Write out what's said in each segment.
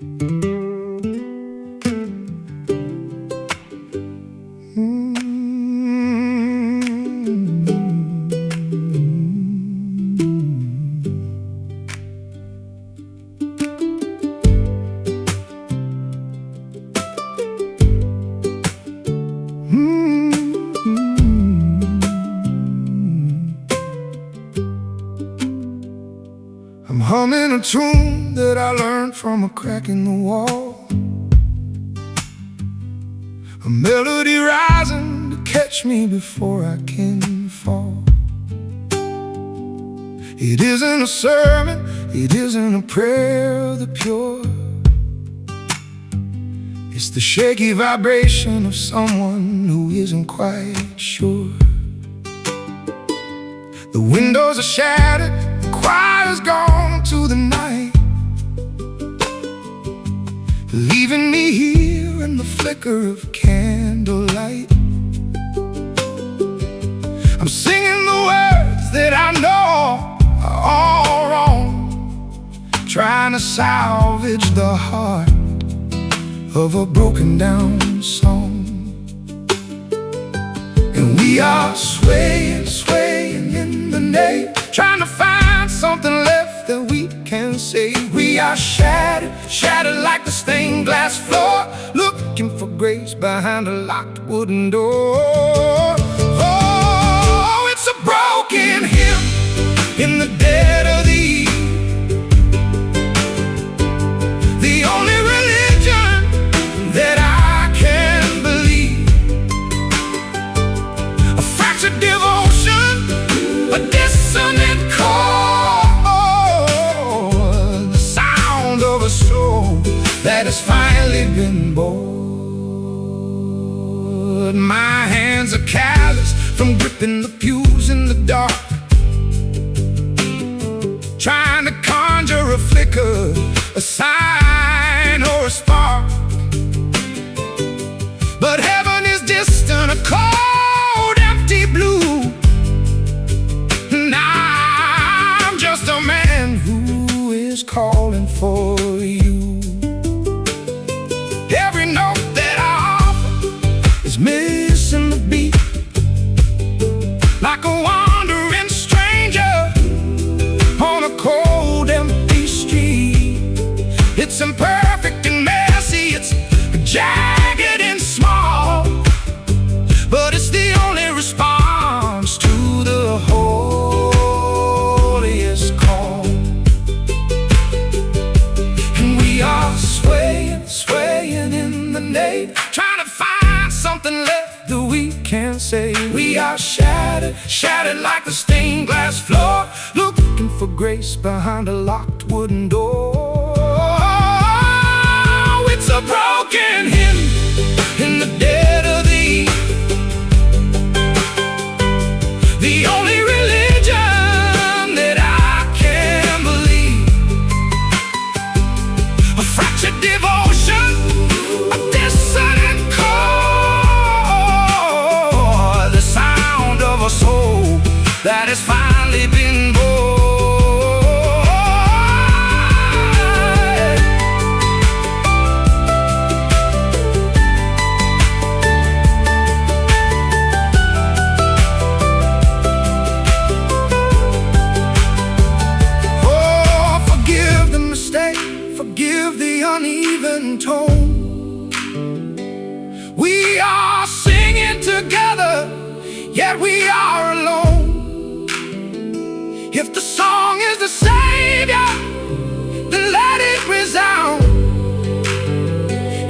I'm humming a tune that I learned from a crack in the wall, a melody rising to catch me before I can fall. It isn't a sermon, it isn't a prayer of the pure. It's the shaky vibration of someone who isn't quite sure. The windows are shattered, the choir's gone to the night, leaving me here in the flicker of candlelight. I'm singing the words that I know are all wrong, trying to salvage the heart of a broken down song. And we are swaying, swaying in the nave, trying to find something left that we can say. We are shattered, shattered like the stained glass floor, looking for grace behind a locked wooden door. Oh, it's a broken hymn in the dead of the evening, the only religion that I can believe. A fractured devotion, a dissonant chord, the sound of a soul that has finally been bored. My hands are callous from gripping the pews in the dark, trying to conjure a flicker, a sign or a spark. But heaven is distant, a cold, empty blue, and I'm just a man who is calling for you. Every note that I offer is missing the beat, like a wandering stranger on a cold, empty street. It's imperfect and messy, it's jagged and small, but it's the only response to the holiest call. And we are swaying, swaying in the nave, trying to find something left that we can say. We are shattered, shattered like the stained glass floor, looking for grace behind a locked wooden door. Oh, it's a broken hymn in the dead of the evening, the only religion that I can believe. A fractured devotion, a dissonant chord, the sound of a soul that has finally been born. Forgive the uneven tone. We are singing together, yet we are alone. If the song is the Savior, then let it resound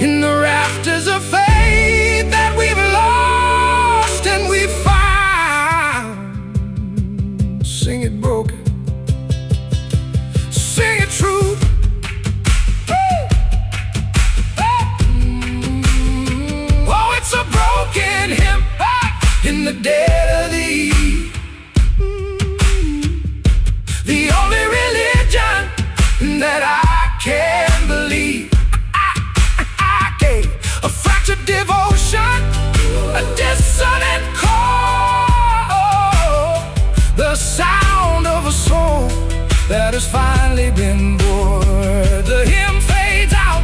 in the rafters of faith that we've lost and we've found. Sing it broken, sing it true. It's a broken hymn in the dead of the evening, the only religion that I can believe. I gave a fractured devotion, a dissonant chord, the sound of a soul that has finally been bored. The hymn fades out,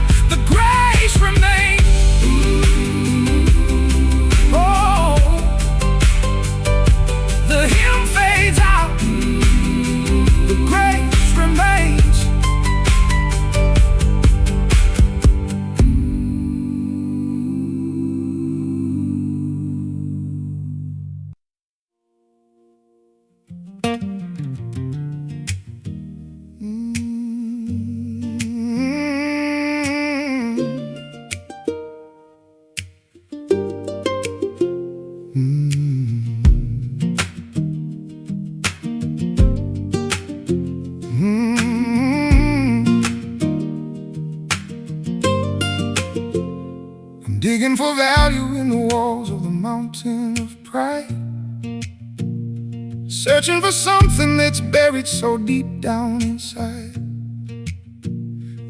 digging for value in the walls of the mountain of pride, searching for something that's buried so deep down inside.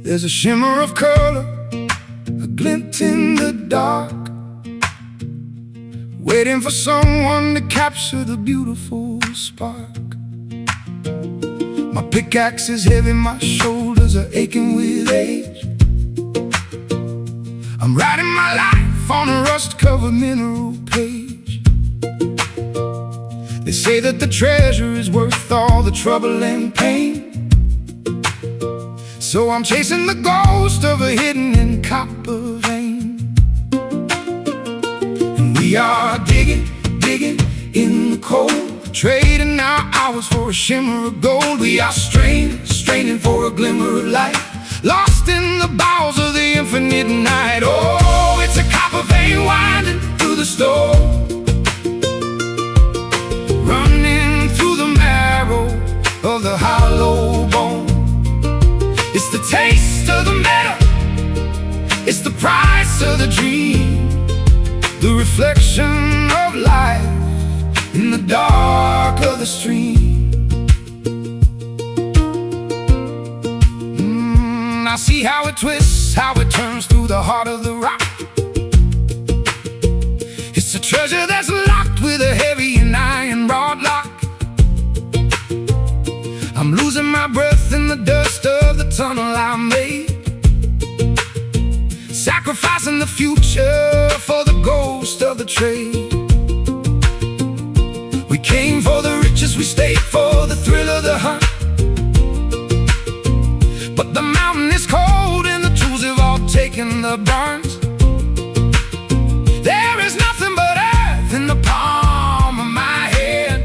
There's a shimmer of color, a glint in the dark, waiting for someone to capture the beautiful spark. My pickaxe is heavy, my shoulders are aching with age. I'm writing my life on a rust-covered mineral page. They say that the treasure is worth all the trouble and pain, so I'm chasing the ghost of a hidden in copper vein. And we are digging, digging in the cold, trading our hours for a shimmer of gold. We are straining, straining for a glimmer of light, lost in the bowels of the infinite night. Oh, it's a copper vein winding through the storm, running through the marrow of the hollow bone. It's the taste of the metal, it's the price of the dream, the reflection of life in the dark of the stream. I see how it twists, how it turns through the heart of the rock. It's a treasure that's locked with a heavy and iron rod lock. I'm losing my breath in the dust of the tunnel I made, sacrificing the future for the ghost of the trade. We came for the riches, we stayed for the thrill of the hunt, but the mountain is cold and the tools have all taken the brunt. There is nothing but earth in the palm of my hand,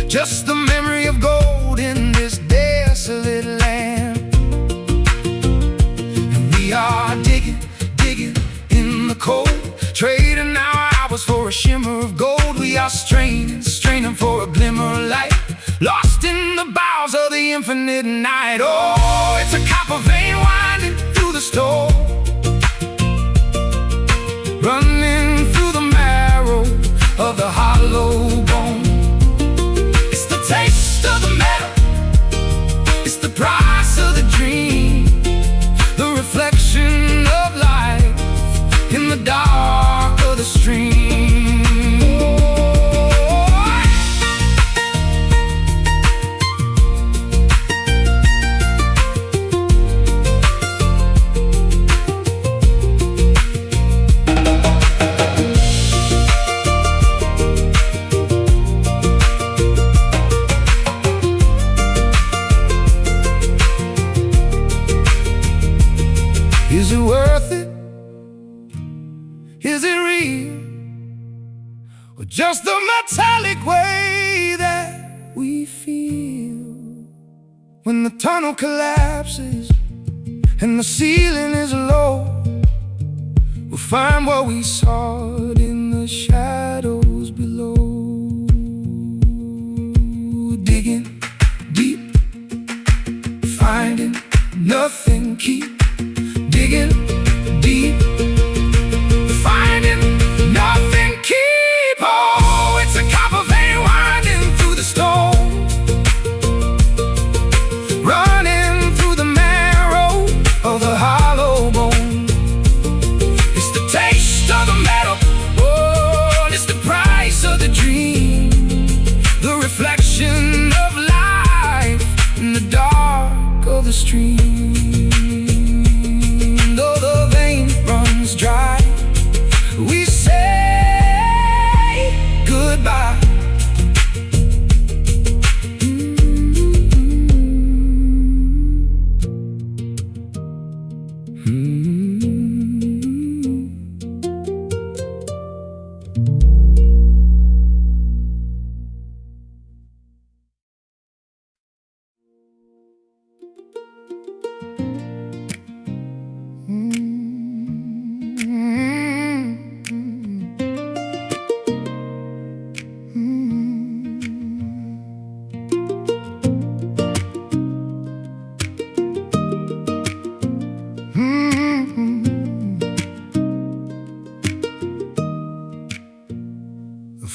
just the memory of gold in this desolate land. And we are digging, digging in the cold, trading our hours for a shimmer of gold. We are straining, straining for a glimmer of light, lost in the bowels of the infinite night. Oh, it's a copper vein winding through the storm, running through the marrow of the hollow bone. It's the taste of the metal, it's the price of the dream, the reflection of life in the dark of the stream. Is it worth it? Is it real? Or just the metallic way that we feel when the tunnel collapses and the ceiling is low? We'll find what we sought in the shadows below. Digging deep, finding nothing, keep digging deep, finding nothing, keep. Oh, it's a copper vein winding through the stone, running through the marrow of the hollow bone. It's the taste of the metal, oh, it's the price of the dream, the reflection of life in the dark of the stream. Dry, we say goodbye.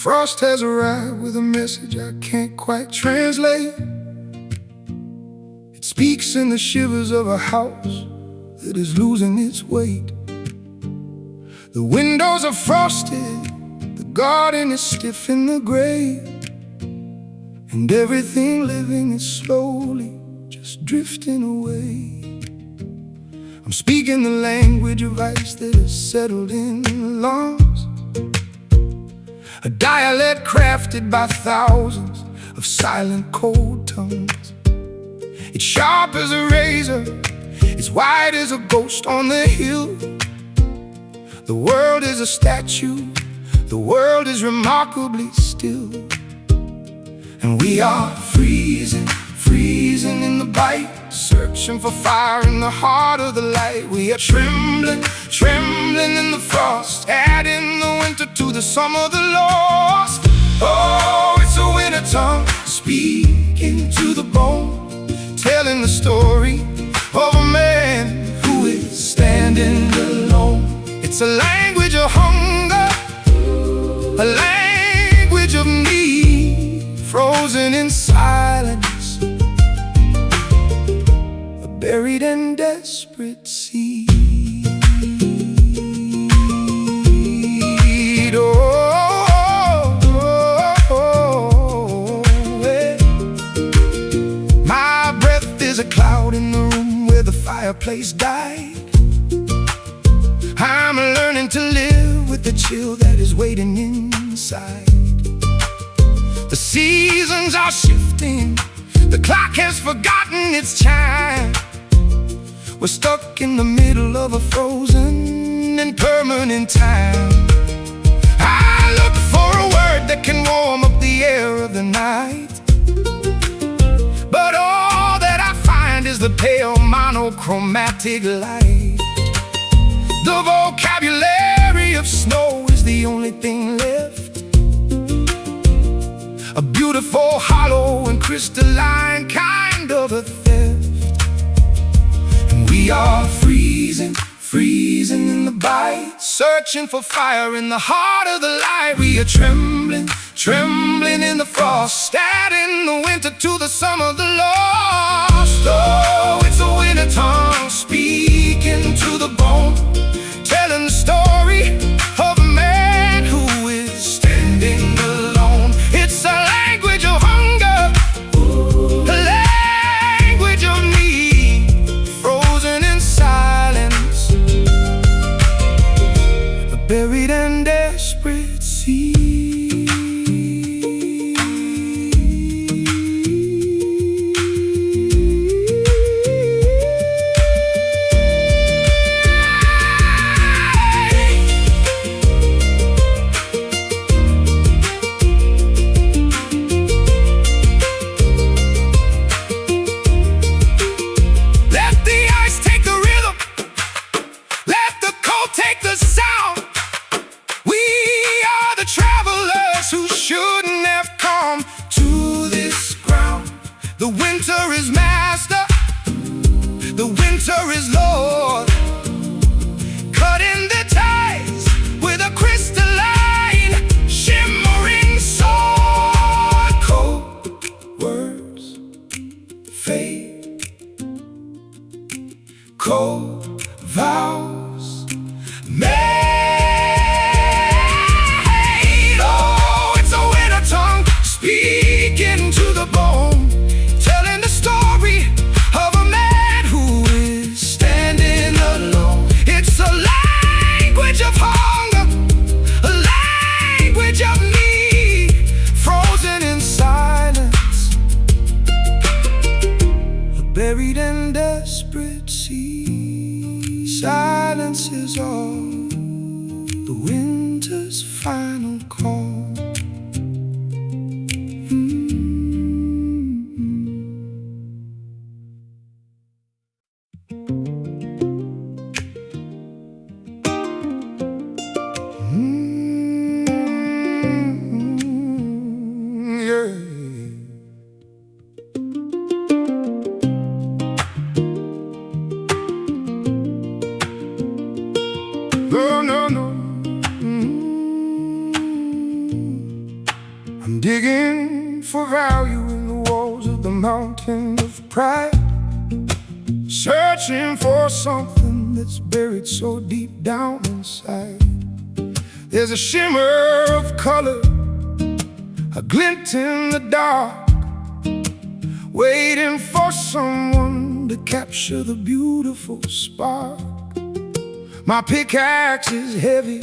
Frost has arrived with a message I can't quite translate. It speaks in the shivers of a house that is losing its weight. The windows are frosted, the garden is stiff in the grave, and everything living is slowly just drifting away. I'm speaking the language of ice that has settled in the lungs, a dialect crafted by thousands of silent cold tongues. It's sharp as a razor, it's white as a ghost on the hill. The world is a statue, the world is remarkably still. And we are freezing, freezing in the bite, searching for fire in the heart of the light. We are trembling, trembling in the frost, adding the winter to the summer the lost. Oh, it's a winter tongue, speaking to the bone, telling the story of a man who is standing alone. It's a language of hunger, a language of need, frozen in silence, a buried and desperate seed. Oh, yeah. My breath is a cloud in the room where the fireplace died. I'm learning to live with the chill that is waiting inside. The seasons are shifting, the clock has forgotten its chime. We're stuck in the middle of a frozen and permanent time. I look for a word that can warm up the air of the night, but all that I find is the pale monochromatic light. The vocabulary of snow is the only thing left, a beautiful, hollow and crystalline kind of a theft. And we are freezing, freezing in the bite, searching for fire in the heart of the light. We are trembling, trembling in the frost, adding the winter to the summer the lost. Oh, it's a winter tongue, speaking to the bone, telling the story of a man who is standing alone. It's a language of hunger, a language of need, frozen in silence, a buried and desperate sea. The winter is master, the winter is Lord, cutting the ties with a crystalline, shimmering sword. Cold words fade, cold vows made. Oh, it's a winter tongue, speaking to the bone, telling the story of a man who is standing alone. It's a language of hunger, a language of need, frozen in silence, a buried and desperate sea. Silence is all, the winter's final call. No, no, no. searching for something that's buried so deep down inside. There's a shimmer of color, a glint in the dark, waiting for someone to capture the beautiful spark. My pickaxe is heavy,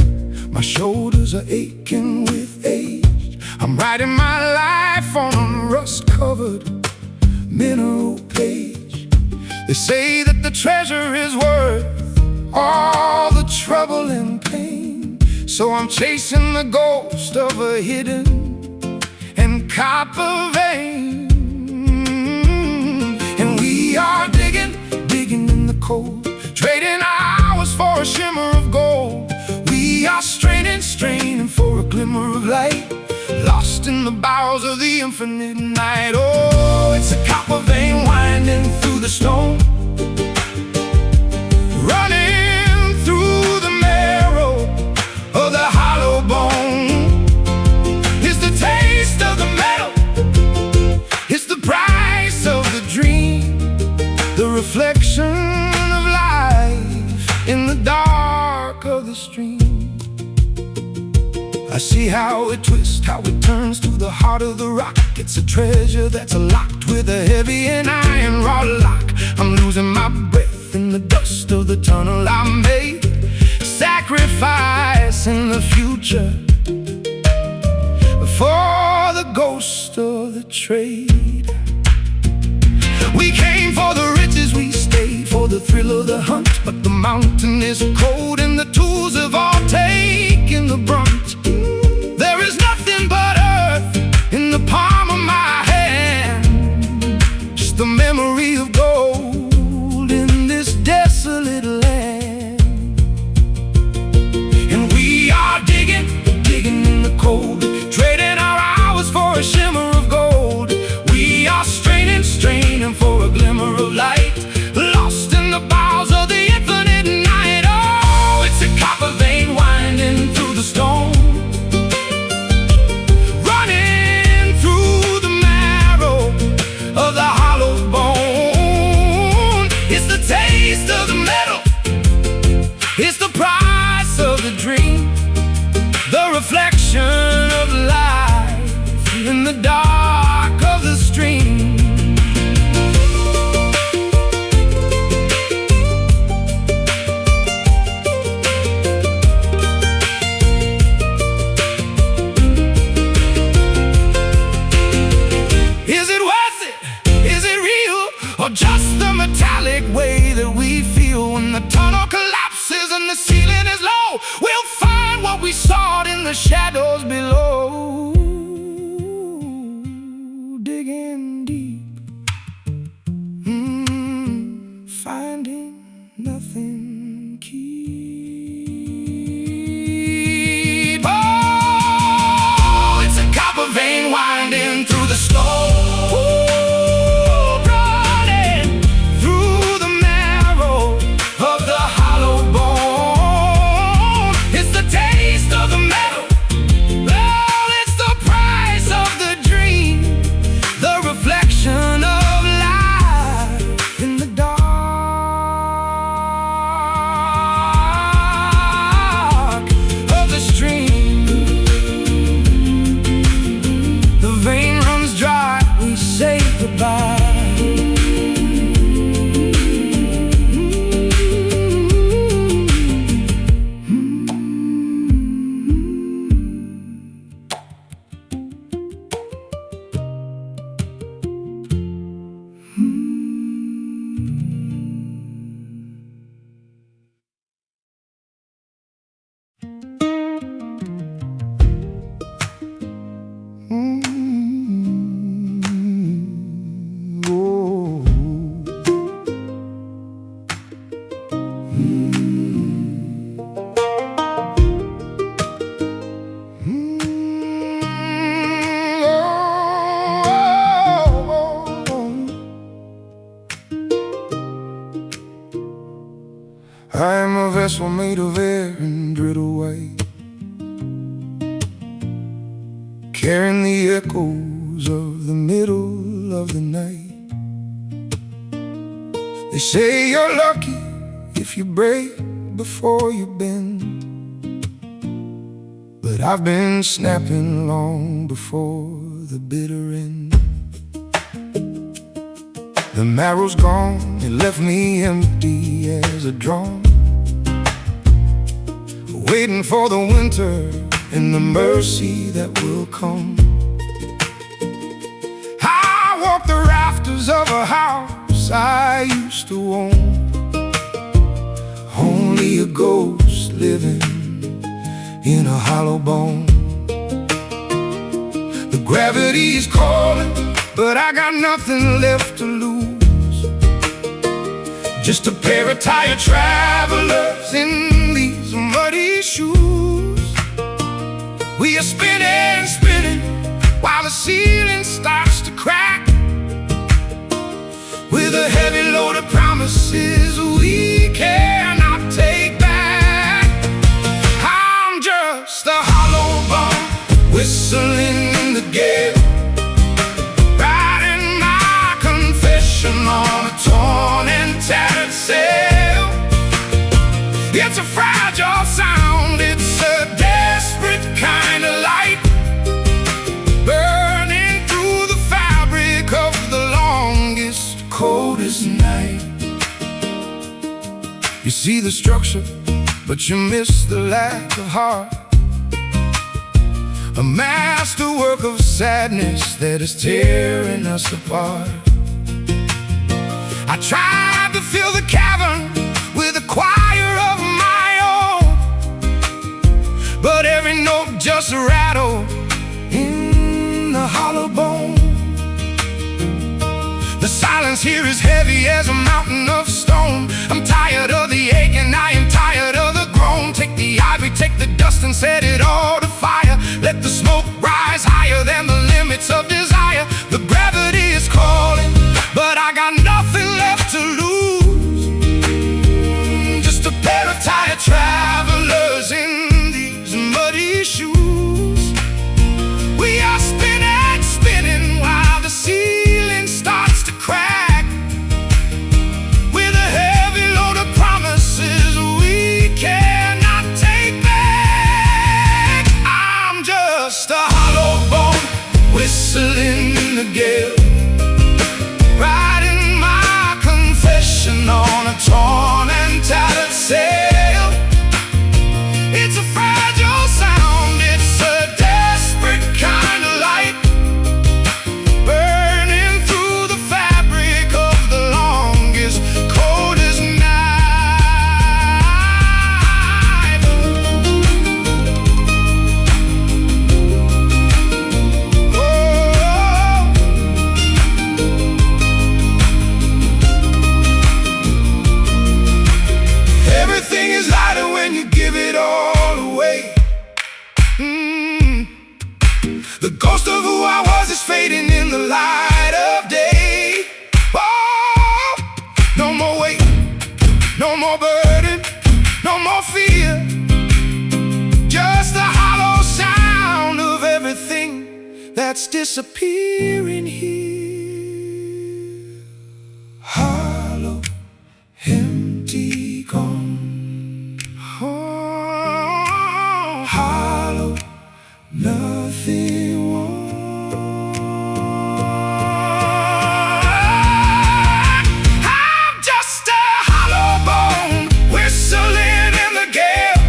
my shoulders are aching with age. I'm writing my life on a rust-covered mineral page. They say that the treasure is worth all the trouble and pain, so I'm chasing the ghost of a hidden and copper vein. And we are digging in the cold, trading hours for a shimmer of gold. We are straining for a glimmer of light, lost in the bowels of the infinite night. Oh, it's a copper vein winding through the stone, running through the marrow of the hollow bone. It's the taste of the metal, it's the price of the dream, the reflection of life in the dark of the stream. I see how it twists, how it turns to the heart of the rock. It's a treasure that's locked with a heavy and iron rod lock. I'm losing my breath in the dust of the tunnel I made, sacrificing the future for the ghost of the trade. We came for the riches, we stayed for the thrill of the hunt, but the mountain is cold and the tools have all taken the brunt. There is nothing but earth in the palm of my hand, just the memory of gold in this desolate land. And we are digging in the cold, trading our hours for a shimmer of gold. We are straining for a glimmer of light, lost in the bowels of the infinite night. Oh, it's a copper vein winding through the stone, running through the marrow of the hollow bone. It's the taste of the metal, it's the price of the dream, the reflection of life in the dark of the stream. Just the metallic way that we feel when the tunnel collapses and the ceiling is low. We'll find what we sought in the shadows below. Digging deep, finding nothing keep. Oh, it's a copper vein winding through the stone, I'm a vessel made of air and brittle white, carrying the echoes of the middle of the night. They say you're lucky if you break before you bend, but I've been snapping long before the bitter end. The marrow's gone, it left me empty as a drum, waiting for the winter and the mercy that will come. I walk the rafters of a house I used to own, only a ghost living in a hollow bone. The gravity's calling, but I got nothing left to lose. Just a pair of tired travelers in these muddy shoes. We are spinning, spinning, while the ceiling starts to crack, with a heavy load of promises we cannot take back. I'm just a hollow bone, whistling in the gale, writing my confession on a torn and tattered sail. It's a fragile sound, it's a desperate kind of light, burning through the fabric of the longest, coldest night. You see the structure, but you miss the lack of heart, a masterwork of sadness that is tearing us apart. I tried to fill the cavern with a choir of my own, but every note just rattled in the hollow bone. The silence here is heavy as a mountain of stone. I'm tired of the ache and I am tired of the groan. Take the ivory, take the dust and set it all to fire. Let the smoke rise higher than the limits of desire. The gravity is calling, but I got nothing left to lose. Just a pair of tired travelers in these muddy shoes. We are spinning, spinning, while the ceiling starts to crack, with a heavy load of promises we cannot take back. I'm just a hollow bone, whistling in the gale, writing my confession on a torn and tattered sail. It's a fragile sound, it's a desperate kind of light, burning through the fabric of the longest, coldest night. Oh, everything is lighter when you give it all away. The ghost of who I was is fading in the light of day. Oh, no more weight, no more burden, no more fear. Just the hollow sound of everything that's disappearing here. Hollow, empty, gone. Oh, hollow, nothing wrong. I'm just a hollow bone, whistling in the gale,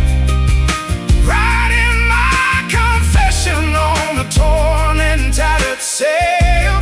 writing my confession on a torn and tattered sail.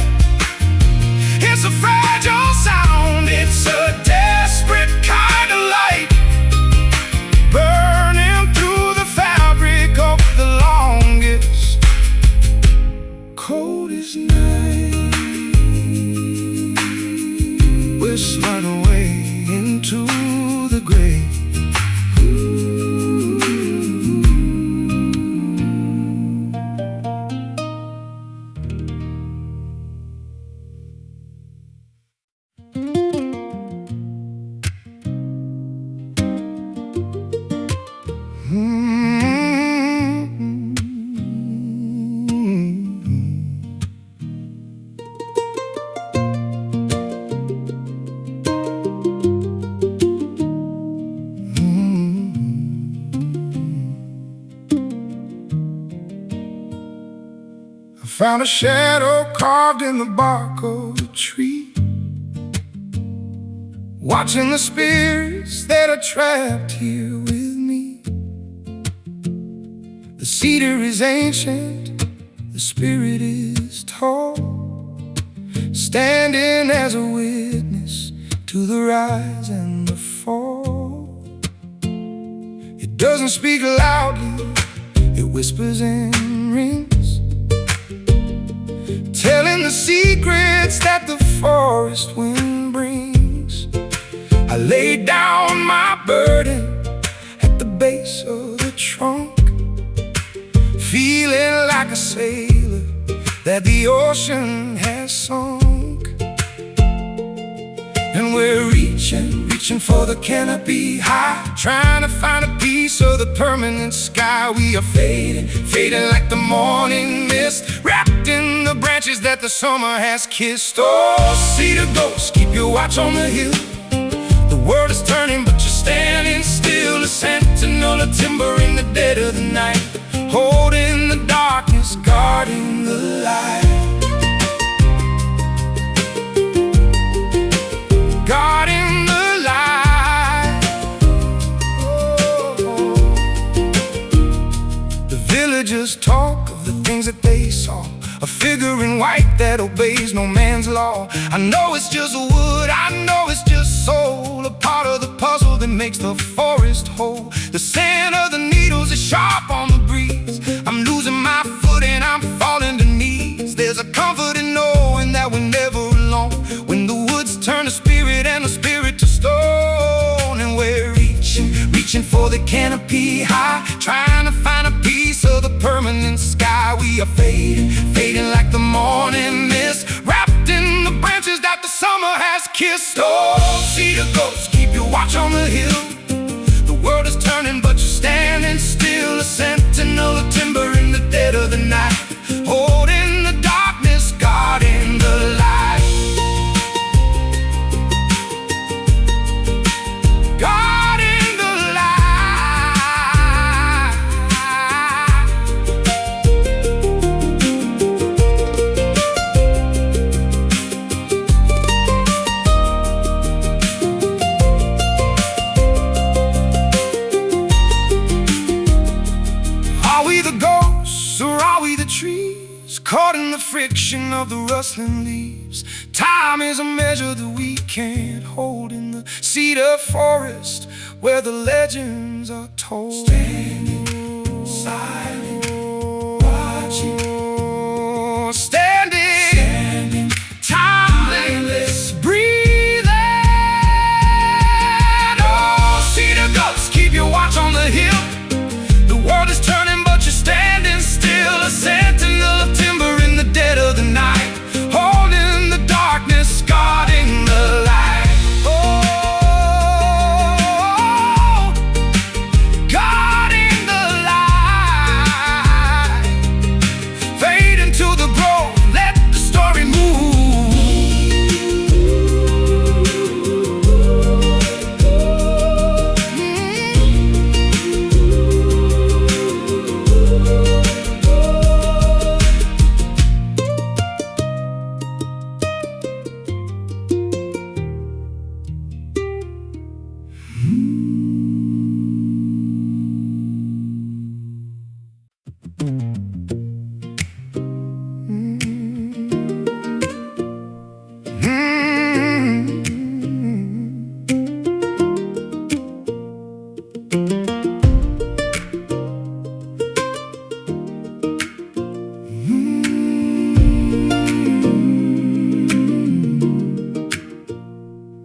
found a shadow carved in the bark of a tree, watching the spirits that are trapped here with me. The cedar is ancient, the spirit is tall, standing as a witness to the rise and the fall. It doesn't speak loudly, it whispers and rings, telling the secrets that the forest wind brings. I laid down my burden at the base of the trunk, feeling like a sailor that the ocean has sunk. And we're reaching for the canopy high, trying to find a piece of the permanent sky. We are fading like the morning mist, wrapped in the branches that the summer has kissed. Oh, cedar ghosts, keep your watch on the hill. The world is turning, but you're standing still. A sentinel of timber in the dead of the night, holding the darkness, guarding the light. Guarding the light. Oh. The villagers talk of the things that they saw, a figure in white that obeys no man's law. I know it's just wood, I know it's just soul, a part of the puzzle that makes the forest whole. The scent of the needles is sharp on the breeze. I'm losing my foot and I'm falling to knees. There's a comfort in knowing that we're never alone, when the woods turn to spirit and the spirit to stone. And we're reaching for the canopy high, trying to find a piece of the permanent sky. We are fading like the morning mist, wrapped in the branches that the summer has kissed. Oh, cedar ghosts, keep your watch on the hill. The world is turning, but you're standing still. A sentinel of timber in the dead of the night, holding the darkness, guarding the light. Guarding the light. Are we the ghosts or are we the trees, caught in the friction of the rustling leaves? Time is a measure that we can't hold in the cedar forest where the legends are told. Standing, silent, watching. Standing, timeless, breathing. Oh, cedar ghosts, keep your watch on the hill. The world is turning, but you're standing still. A sentinel of timber in the dead of the night, holding the darkness, guarding the light. Oh, guarding the light. Fade into the grove, let the story move.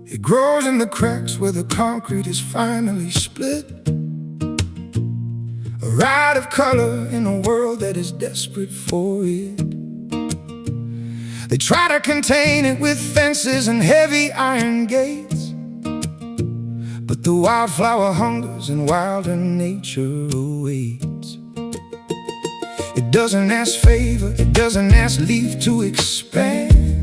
It grows in the cracks where the concrete is finally split. A ride of color in a world that is desperate for it. They try to contain it with fences and heavy iron gates, but the wildflower hungers and wilder nature awaits. It doesn't ask favor, it doesn't ask leave to expand,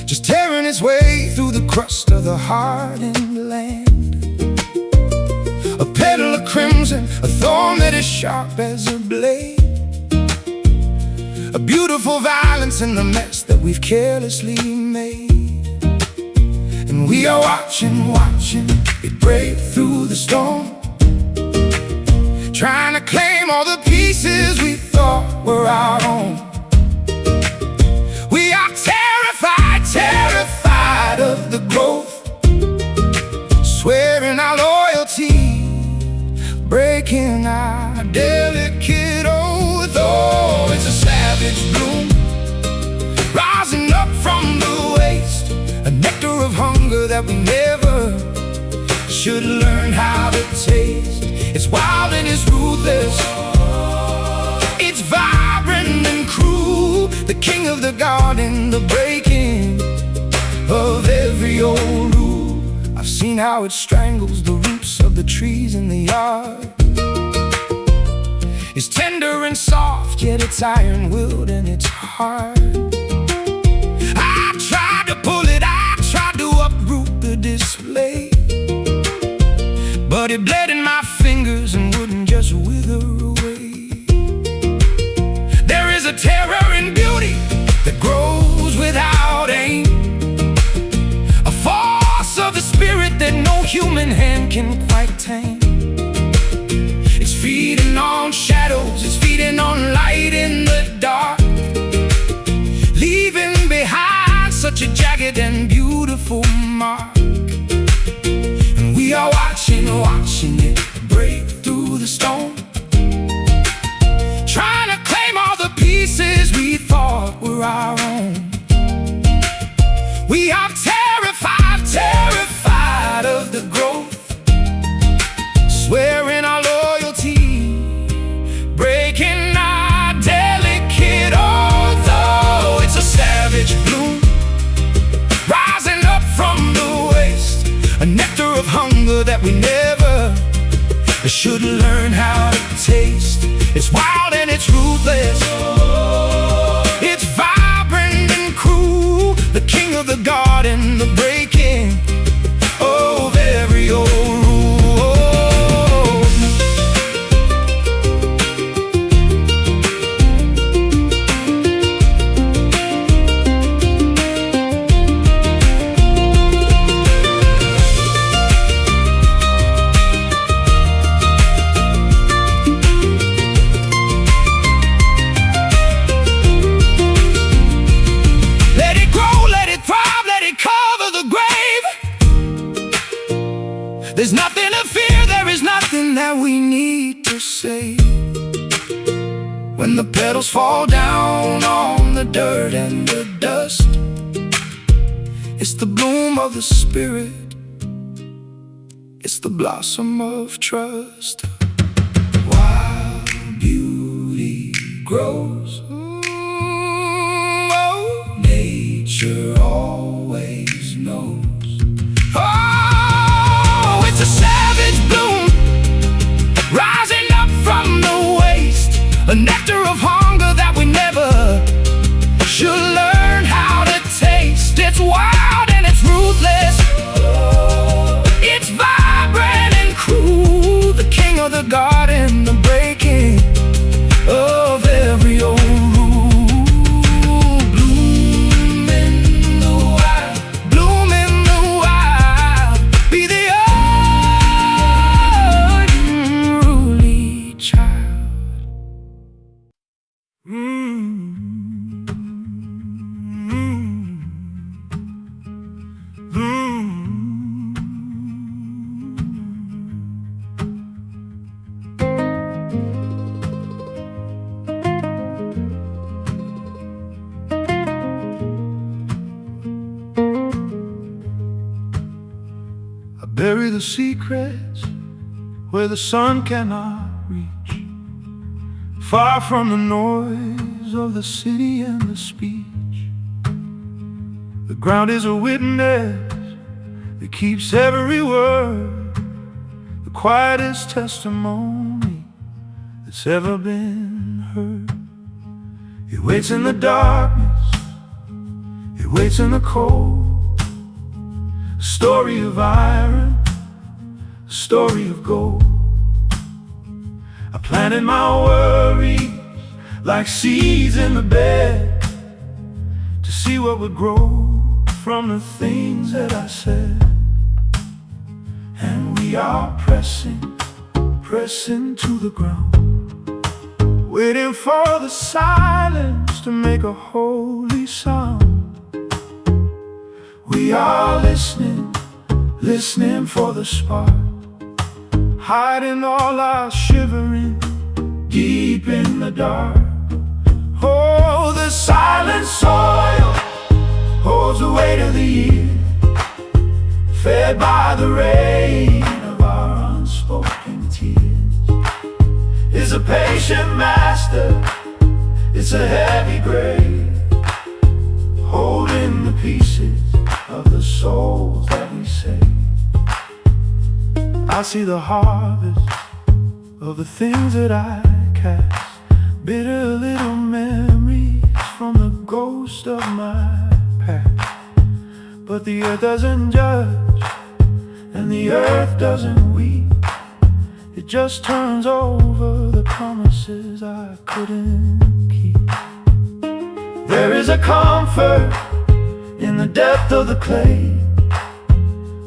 just tearing its way through the crust of the hardened land. A petal of crimson, a thorn that is sharp as a blade, a beautiful violence in the mess that we've carelessly made. And we are watching it break through the storm, trying to claim all the pieces we thought were our own. We are terrified of the growth, swearing our loyalty, breaking our delicate oath. Oh, it's a savage bloom, rising up from the waste, a nectar of hunger that we never should learn how to taste. It's wild and it's ruthless, it's vibrant and cruel, the king of the garden, the breaking of every old rule. I've seen how it strangles the roots of the trees in the yard. It's tender and soft, yet it's iron-willed and it's hard. I tried to pull it, I tried to uproot the display, but it bled in my fingers and wouldn't just wither away. There is a terror in beauty that grows without aim, a force of the spirit that no human hand can quite tame. It's feeding on shadows, it's feeding on light in the dark, leaving behind such a jagged and beautiful mark. And we are watching it break through the stone, trying to claim all the pieces we thought were our own. We are terrified of the growth, swearing our loyalty, breaking our delicate oath. Oh, it's a savage bloom, rising up from the waste, a nectar of hunger that we never should learn how to taste. It's wild and it's ruthless, it's vibrant and cruel, the king of the garden, the breaking of every old rule. There's nothing to fear, there is nothing that we need to say. When the petals fall down on the dirt and the dust, it's the bloom of the spirit, it's the blossom of trust. Wild beauty grows, oh, nature always knows. Oh, it's a savage bloom, rising up from the waste, a nectar of hunger that we never should learn how to taste. It's wild and it's ruthless, it's vibrant and cruel, the king of the garden, the breaking of every old rule. Bloom in the wild, bloom in the wild, be the unruly child. I bury the secrets where the sun cannot reach, far from the noise of the city and the speech. The ground is a witness that keeps every word, the quietest testimony that's ever been heard. It waits in the darkness, it waits in the cold, a story of iron, a story of gold. I planted my worries like seeds in the bed, to see what would grow from the things that I said. And we are pressing to the ground, waiting for the silence to make a holy sound. We are listening for the spark, hiding all our shivering deep in the dark. Oh, the silent soil holds the weight of the year, fed by the rain of our unspoken tears. Is a patient master, it's a heavy grave, holding the pieces of the souls that we save. I see the harvest of the things that I cast, bitter little memories from the ghost of my past. But the earth doesn't judge, and the earth doesn't weep. It just turns over the promises I couldn't keep. There is a comfort in the depth of the clay,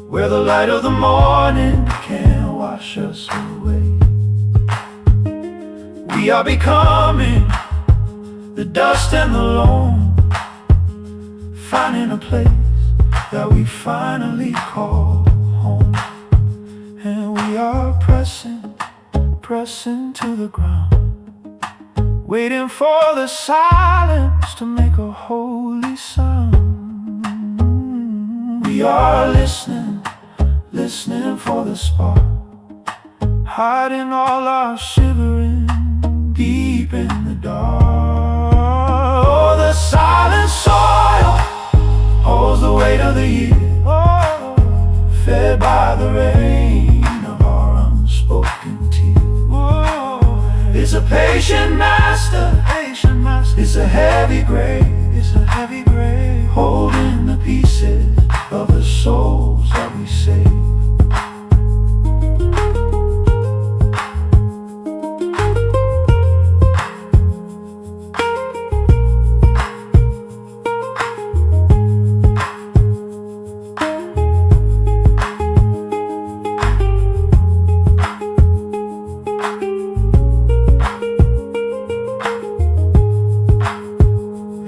where the light of the morning can't wash us away. We are becoming the dust and the loam, finding a place that we finally call home. And we are pressing to the ground, waiting for the silence to make a holy sound. We are listening for the spark, hiding all our shivering deep in the dark. Oh, the silent soil holds the weight of the year, fed by the rain of our unspoken tears. It's a patient master, it's a heavy grave, holding the pieces of the souls that we save.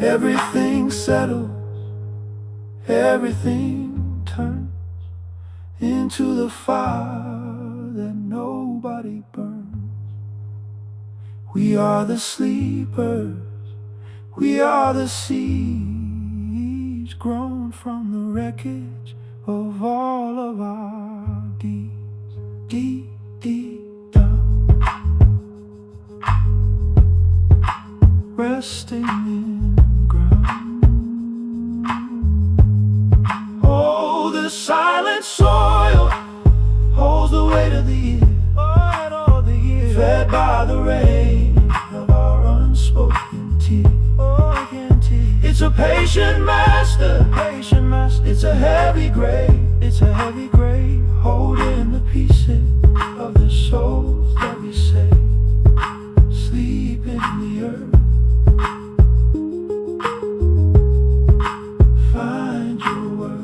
Everything settles, everything turns into the fire that nobody burns. We are the sleepers, we are the seeds grown from the wreckage of all of our deeds, deep, deep down, resting in silent soil holds the weight of the year, fed by the rain of our unspoken tears. It's a patient master, it's a heavy grave, holding the pieces of the souls that we save. Sleep in the earth, find your word.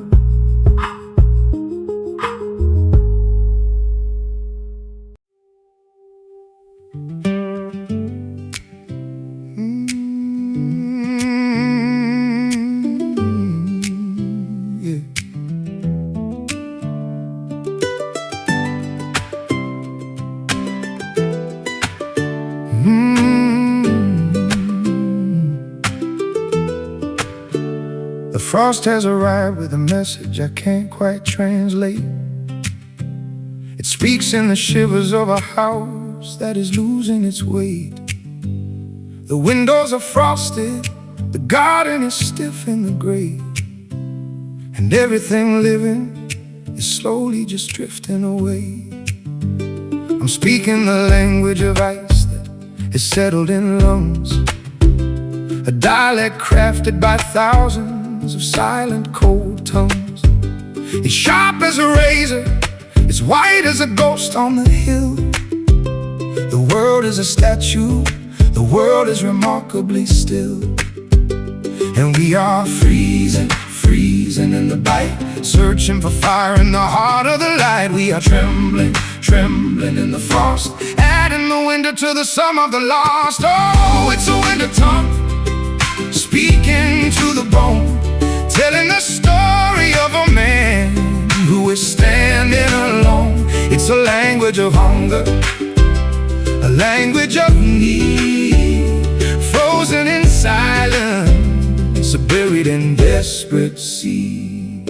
The frost has arrived with a message I can't quite translate. It speaks in the shivers of a house that is losing its weight. The windows are frosted, the garden is stiff in the grave, and everything living is slowly just drifting away. I'm speaking the language of ice that is settled in lungs, a dialect crafted by thousands of silent cold tongues. It's sharp as a razor, it's white as a ghost on the hill. The world is a statue, The world is remarkably still, and we are freezing, freezing in the bite, searching for fire in the heart of the light. We are trembling, trembling in the frost, adding the winter to the sum of the lost. Oh, it's a winter tongue, speaking to the bone, telling the story of a man who is standing alone. It's a language of hunger, a language of need, frozen in silence, buried in desperate sea.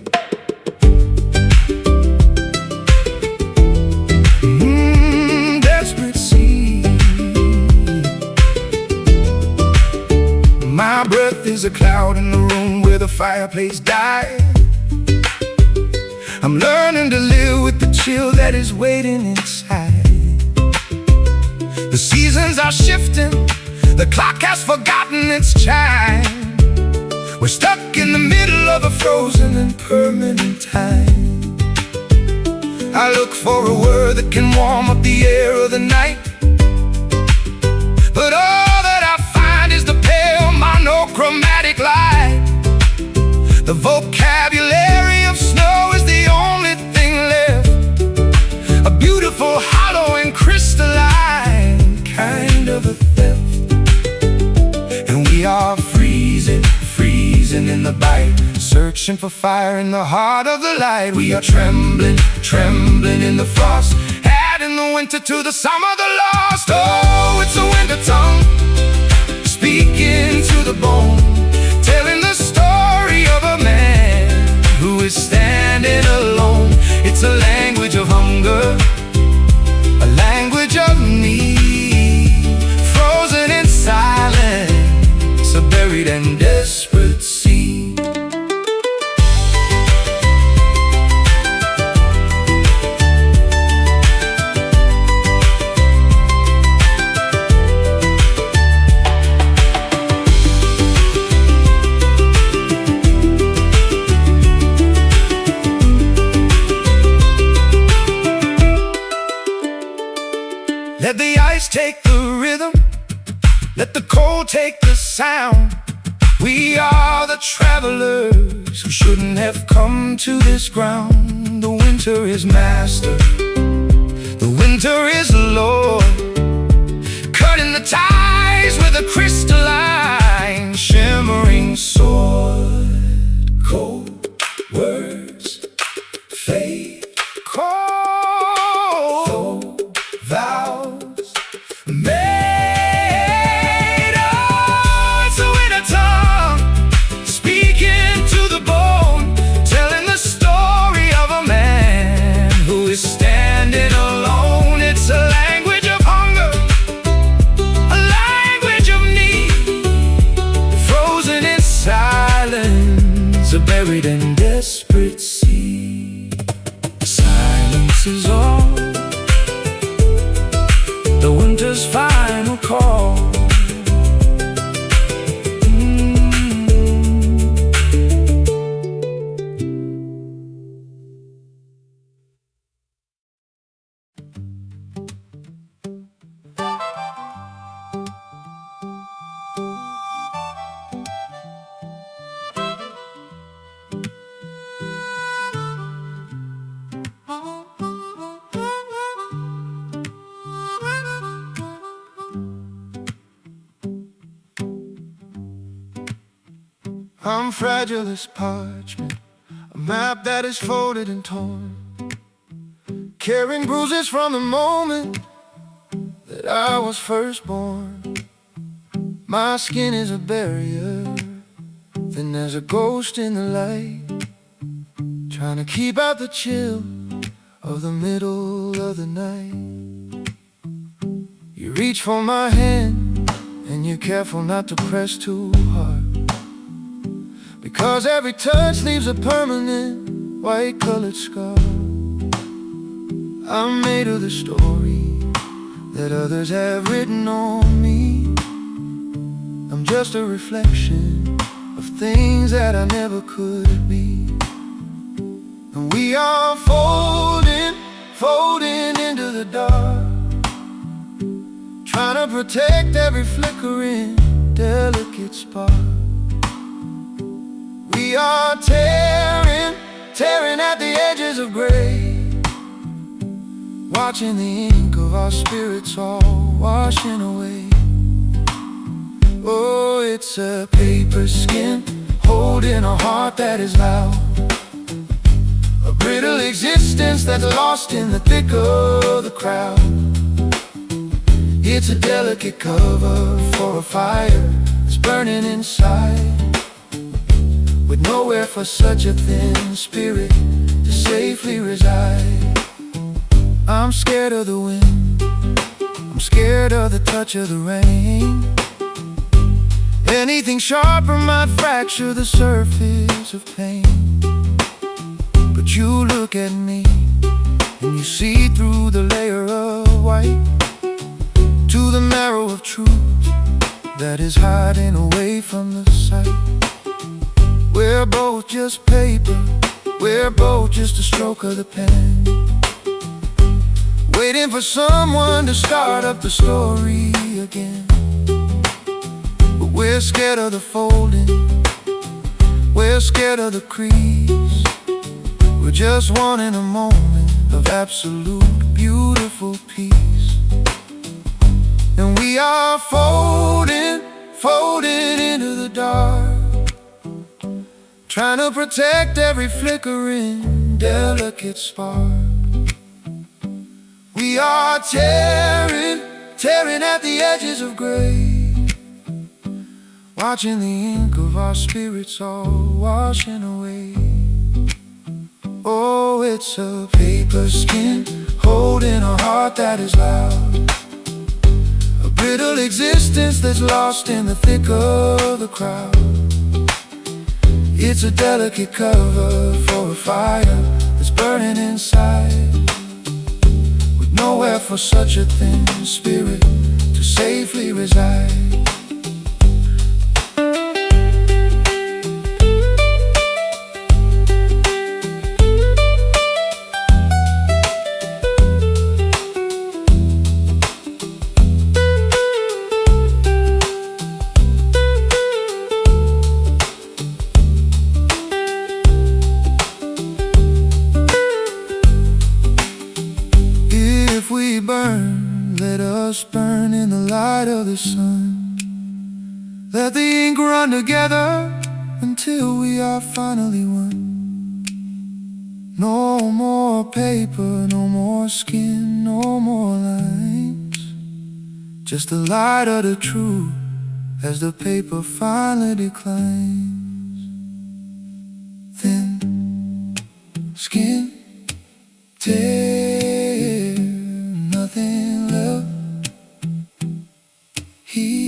Desperate sea. My breath is a cloud in the room where the fireplace died. I'm learning to live with the chill that is waiting inside. The seasons are shifting, the clock has forgotten its chime. We're stuck in the middle of a frozen and permanent time. I look for a word that can warm up the air of the night, but all that I find is the pale monochromatic light. The vocabulary of snow is the only thing left, a beautiful, hollow and crystalline kind of a theft. And we are freezing, freezing in the bite, searching for fire in the heart of the light. We are trembling, trembling in the frost, adding the winter to the sum of the lost. Oh, it's a winter tongue, speaking to the bone, telling the story of a man who is standing alone. It's a language of hunger, a language of need, frozen in silence, a buried and desperate sea. Let the ice take the rhythm, let the cold take the sound. We are the travelers who shouldn't have come to this ground. The winter is master, the winter is lord, cutting the ties with a crystalline, shimmering sword. Cold words fade, cold vows made. Oh, it's a winter tongue, speaking to the bone, telling the story of a man who is standing alone. It's a language of hunger, a language of need, frozen in silence, a buried and desperate sea. Silence is all, the winter's final call. I'm fragile as parchment, a map that is folded and torn, carrying bruises from the moment that I was first born. My skin is a barrier, thin as a ghost in the light, trying to keep out the chill of the middle of the night. You reach for my hand, and you're careful not to press too hard, because every touch leaves a permanent white-colored scar. I'm made of the story that others have written on me. I'm just a reflection of things that I never could be. And we are folding into the dark, trying to protect every flickering, delicate spark. We are tearing at the edges of gray, watching the ink of our spirits all washing away. Oh, it's a paper skin holding a heart that is loud, a brittle existence that's lost in the thick of the crowd. It's a delicate cover for a fire that's burning inside, with nowhere for such a thin spirit to safely reside. I'm scared of the wind, I'm scared of the touch of the rain. Anything sharper might fracture the surface of pain. But you look at me and you see through the layer of white to the marrow of truth that is hiding away from the sight. We're both just paper, we're both just a stroke of the pen, waiting for someone to start up the story again. But we're scared of the folding, we're scared of the crease. We're just wanting a moment of absolute beautiful peace. And we are folding into the dark, trying to protect every flickering, delicate spark. We are tearing at the edges of gray, watching the ink of our spirits all washing away. Oh, it's a paper skin holding a heart that is loud, a brittle existence that's lost in the thick of the crowd. It's a delicate cover for a fire that's burning inside, with nowhere for such a thin spirit to safely reside. Let us burn in the light of the sun. Let the ink run together until we are finally one. No more paper, no more skin, no more lines, just the light of the truth as the paper finally declines. Thin skin, tear, nothing left here.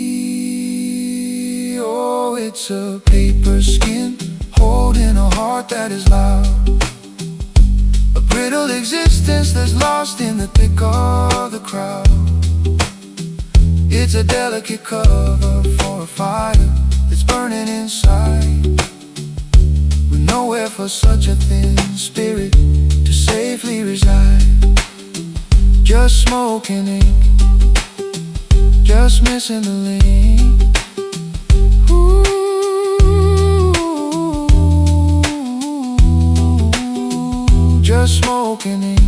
Oh, it's a paper skin holding a heart that is loud, a brittle existence that's lost in the thick of the crowd. It's a delicate cover for a fire that's burning inside, with nowhere for such a thin spirit to safely reside. Just smoke and ink, just missing the link. Ooh, just smoke and ink,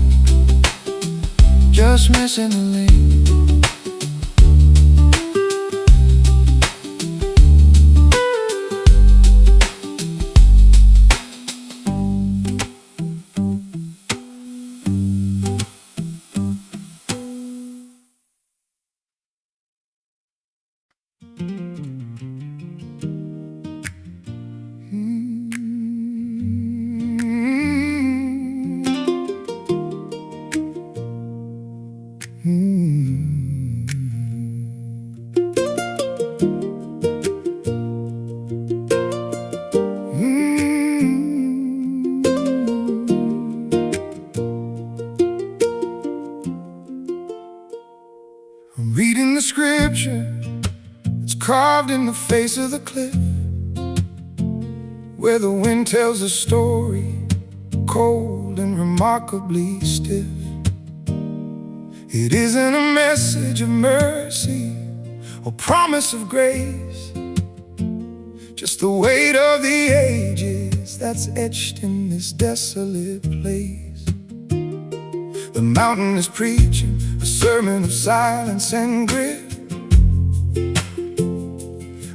just missing the link. I'm reading the scripture, it's carved in the face of the cliff, where the wind tells a story, cold and remarkably stiff. It isn't a message of mercy or promise of grace, just the weight of the ages that's etched in this desolate place. The mountain is preaching a sermon of silence and grit.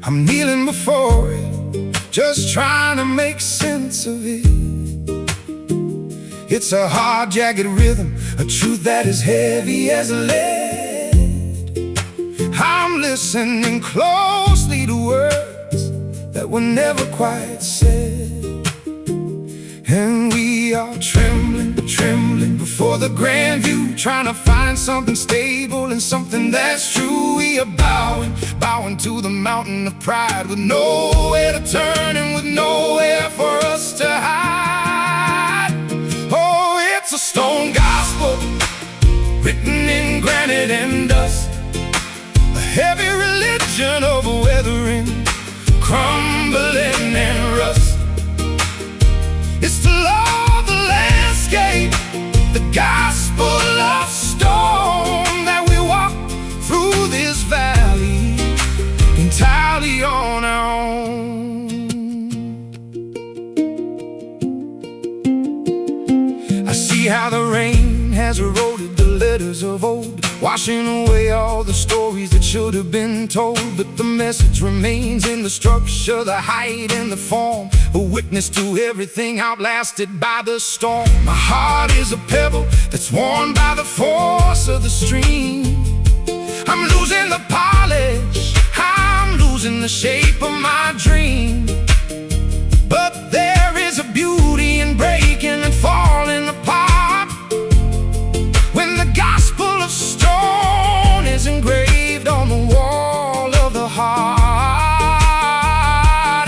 I'm kneeling before it, just trying to make sense of it. It's a hard, jagged rhythm, a truth that is heavy as lead. I'm listening closely to words that were never quite said. And we are trembling, trembling before the grand view, trying to find something stable and something that's true. We are bowing, bowing to the mountain of pride, with nowhere to turn and with nowhere for us to hide. Oh, it's a stone gospel written in granite and dust, a heavy religion of weathering, crumbling and rust. It's the law of the landscape, the gospel of stone, that we walk through this valley entirely on our own. I see how the rain has eroded the letters of old, washing away all the stories that should have been told. But the message remains in the structure, the height and the form, a witness to everything outlasted by the storm. My heart is a pebble that's worn by the force of the stream. I'm losing the polish, I'm losing the shape of my dream. But there is a beauty in breaking and falling apart, when the gospel of stone is engraved on the wall of the heart.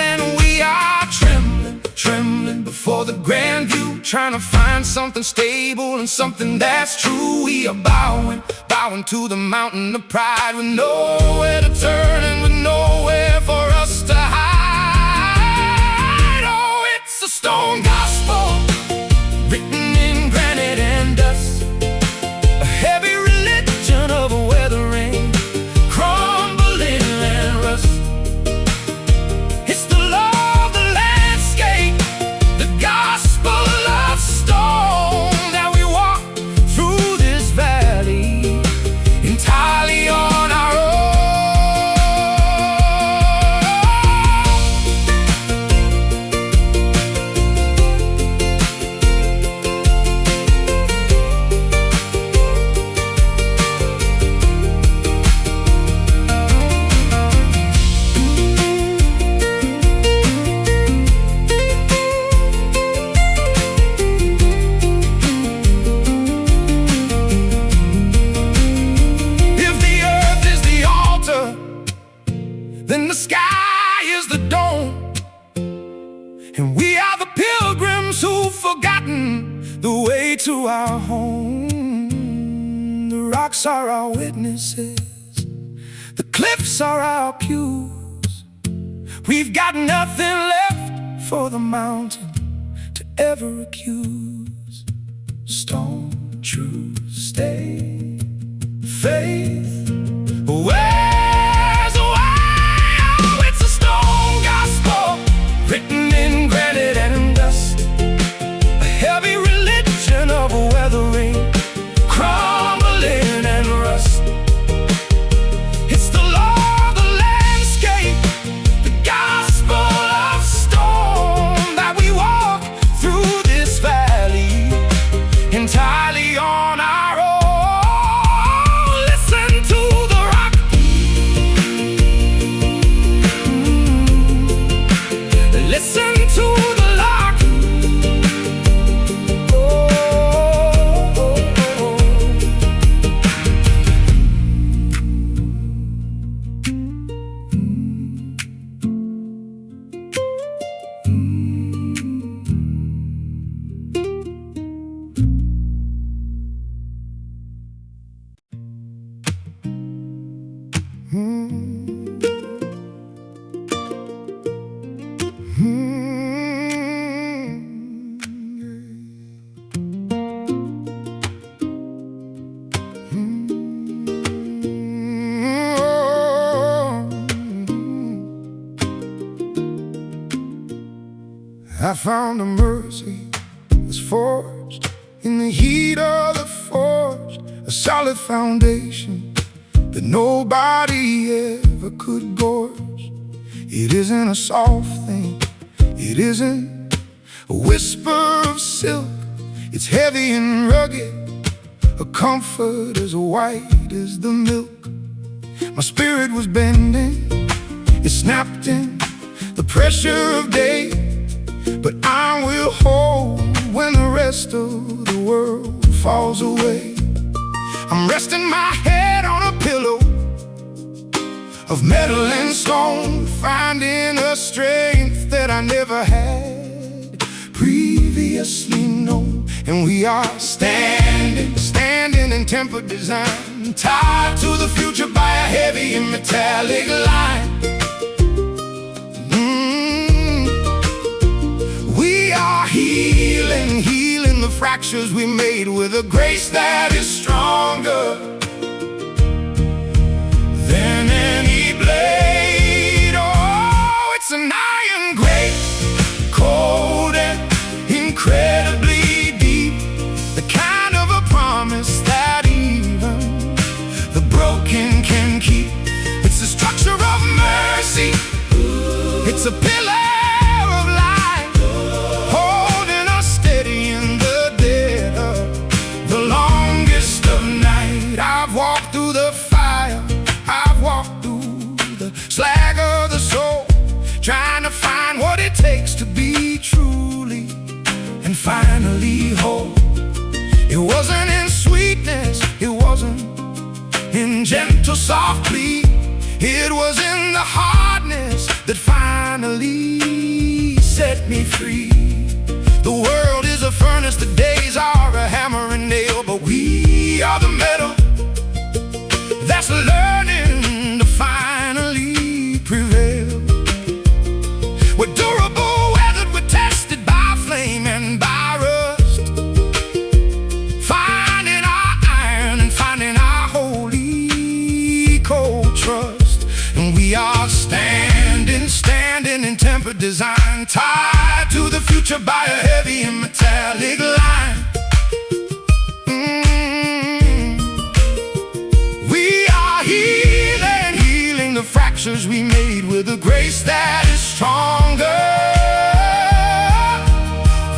And we are trembling, trembling before the grand view, trying to find something stable and something that's true. We are bowing, bowing to the mountain of pride, with nowhere to turn and with nowhere for us to hide. Oh, it's a stone gospel written in granite and dust, a heavy religion of weathering, crumbling and rust. It's the law of the landscape, the gospel of stone, that we walk through this valley entirely on our own. If the earth is the altar, then the sky is the dome, and we are the pilgrims who've forgotten the way to our home. The rocks are our witnesses, the cliffs are our pews. We've got nothing left for the mountain to ever accuse. Stone, true, stay, faith, where's the way? Oh, it's a stone gospel written in granite and dust, a heavy religion of weathering, crumbling and rust. It's the law of the landscape, the gospel of stone, that we walk through this valley entirely on our own. Listen to the rock, listen to the lark. Oh, oh, oh. I found a mercy that's forged in the heat of the forge, a solid foundation that nobody ever could gorge. It isn't a soft thing, it isn't a whisper of silk. It's heavy and rugged, a comfort as white as the milk. My spirit was bending, it snapped in the pressure of day, but I will hold when the rest of the world falls away. I'm resting my head on a pillow of metal and stone, finding a strength that I never had previously known. And we are standing in tempered design, tied to the future by a heavy and metallic line. We are healing the fractures we made with a grace that is stronger than any blade. Oh, it's an iron grace, cold and incredibly deep, the kind of a promise that even the broken can keep. It's a structure of mercy, it's a pillar of light, holding us steady in the dead of the longest of night. I've walked through the fire, I've walked through the slag of the soul, trying to find what it takes to be truly and finally whole. It wasn't in sweetness, it wasn't in gentle soft plea, it was in the hardness that finally set me free. The world is a furnace, the days are a hammer and nail, but we are the metal that's learning to finally prevail. We're durable, weathered, we're tested by flame and by rust, finding our iron and finding our holy cold trust. And we are standing in tempered design, tied to the future by a heavy and metallic line. We are healing the fractures we made with a grace that is stronger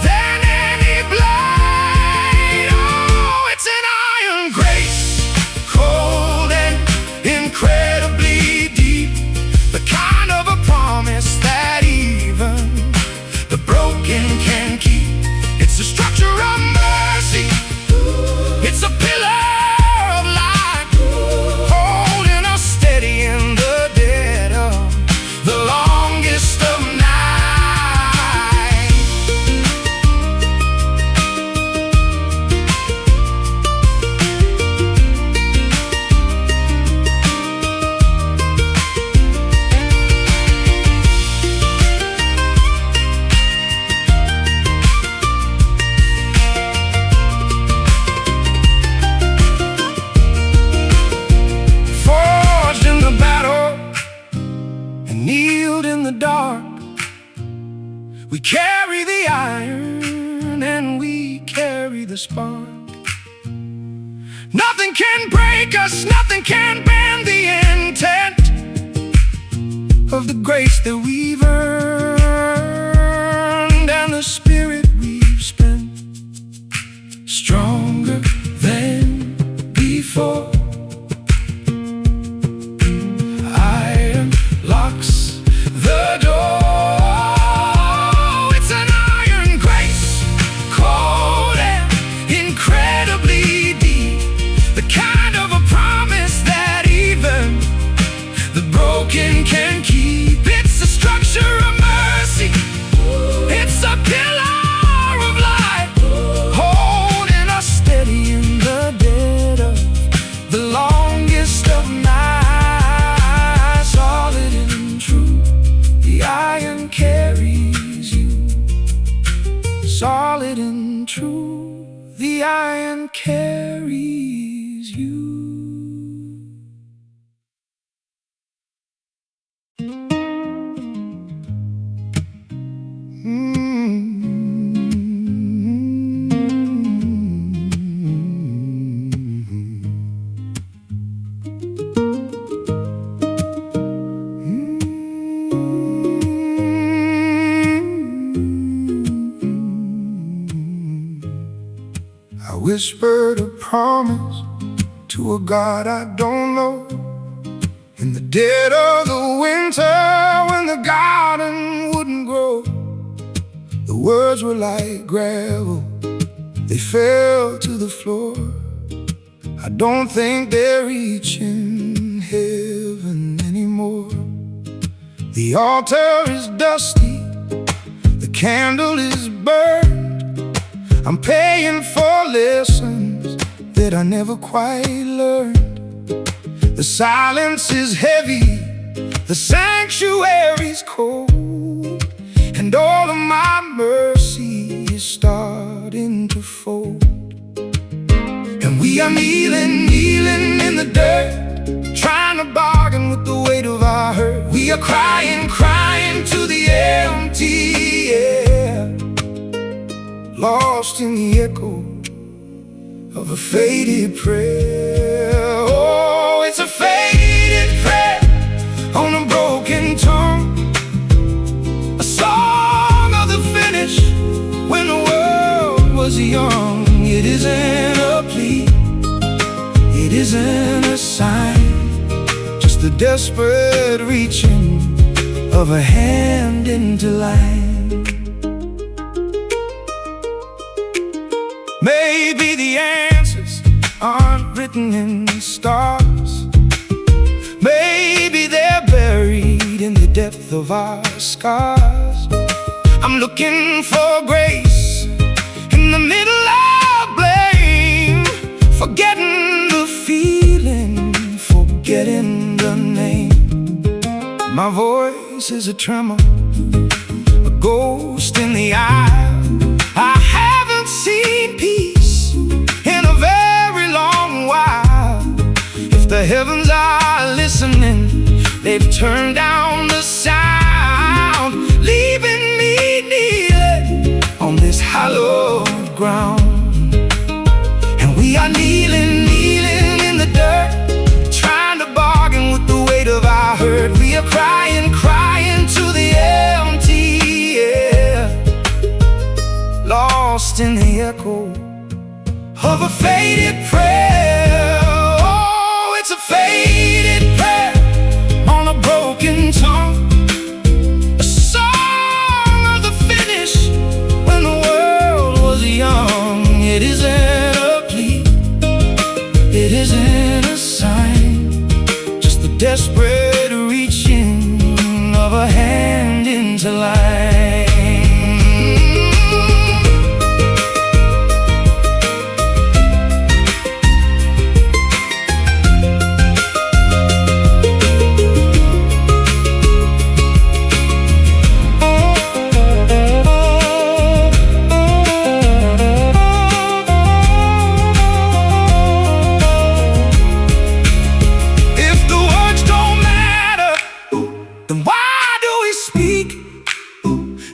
than any blade. Oh, it's an iron grace, cold and incredibly deep, the kind of a promise that even the broken can keep. It's a structure of mercy, it's a pillar of light, holding us steady in the dead of the longest of night. Forged in the battle and kneeled in the dark, we carry the iron and we carry the spark. Nothing can break us, nothing can bend the intent of the grace that we've earned and the spirit we've spent, stronger than before. Iron locks the door. It's an iron grace, cold and incredibly deep, the kind of a promise that even the broken can keep. It's a structure of mercy, whispered a promise to a God I don't know. In the dead of the winter, when the garden wouldn't grow, the words were like gravel, they fell to the floor. I don't think they're reaching heaven anymore. The altar is dusty, the candle is burned. I'm paying for lessons that I never quite learned. The silence is heavy, the sanctuary's cold, and all of my mercy is starting to fold. And we are kneeling in the dirt, trying to bargain with the weight of our hurt. We are crying to the empty air, lost in the echo of a faded prayer. Oh, it's a faded prayer on a broken tongue, a song of the finish when the world was young. It isn't a plea, it isn't a sign, just the desperate reaching of a hand into line. Maybe the answers aren't written in stars, maybe they're buried in the depth of our scars. I'm looking for grace in the middle of blame, forgetting the feeling, forgetting the name. My voice is a tremor, a ghost in the eye. I haven't seen peace in a very long while. If the heavens are listening, they've turned down the sound, leaving me kneeling on this hallowed ground. And we are kneeling in the dirt, trying to bargain with the weight of our hurt. We are crying to the empty air, lost in the echo of a faded prayer. Oh, it's a faded prayer on a broken tongue, a song of the finish when the world was young. It isn't a plea, it isn't a sign, just the desperate reaching of a hand into life.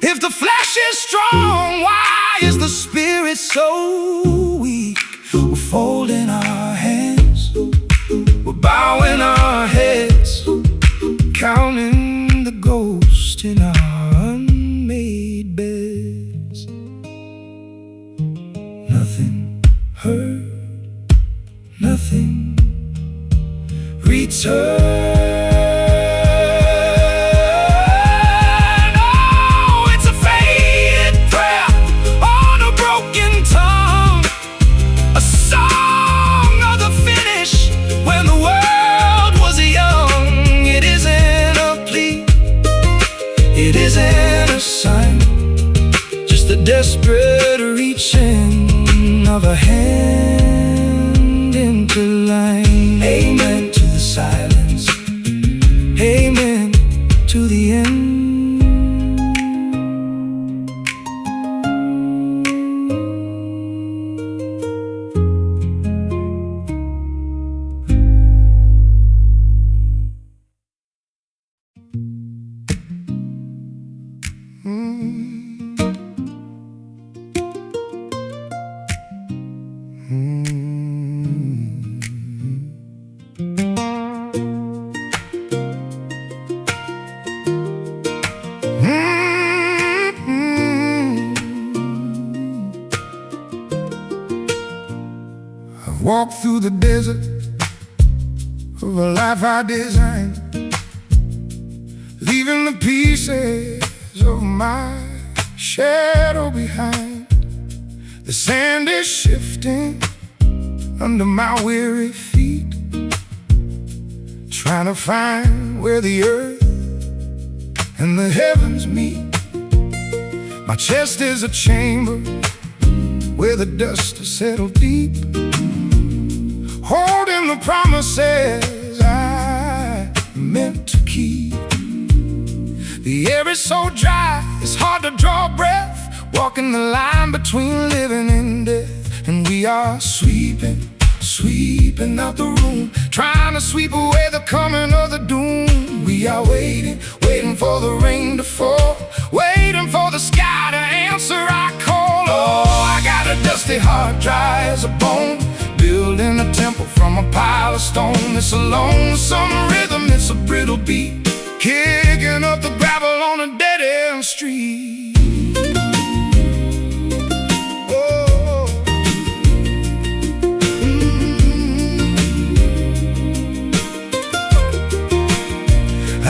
If the flesh is strong, why is the spirit so weak? We're folding our hands, we're bowing our heads, counting the ghosts in our unmade beds. Nothing heard, nothing returned. It isn't a sign, just the desperate reaching of a hand into line. Amen to the silence, amen to the end. Walk through the desert of a life I designed, leaving the pieces of my shadow behind. The sand is shifting under my weary feet, trying to find where the earth and the heavens meet. My chest is a chamber where the dust has settled deep, holding the promises I meant to keep. The air is so dry, it's hard to draw breath, walking the line between living and death. And we are sweeping out the room, trying to sweep away the coming of the doom. We are waiting for the rain to fall, waiting for the sky to answer our call. Oh, I got a dusty heart, dry as a bone, building a temple from a pile of stone. It's a lonesome rhythm, it's a brittle beat, kicking up the gravel on a dead-end street.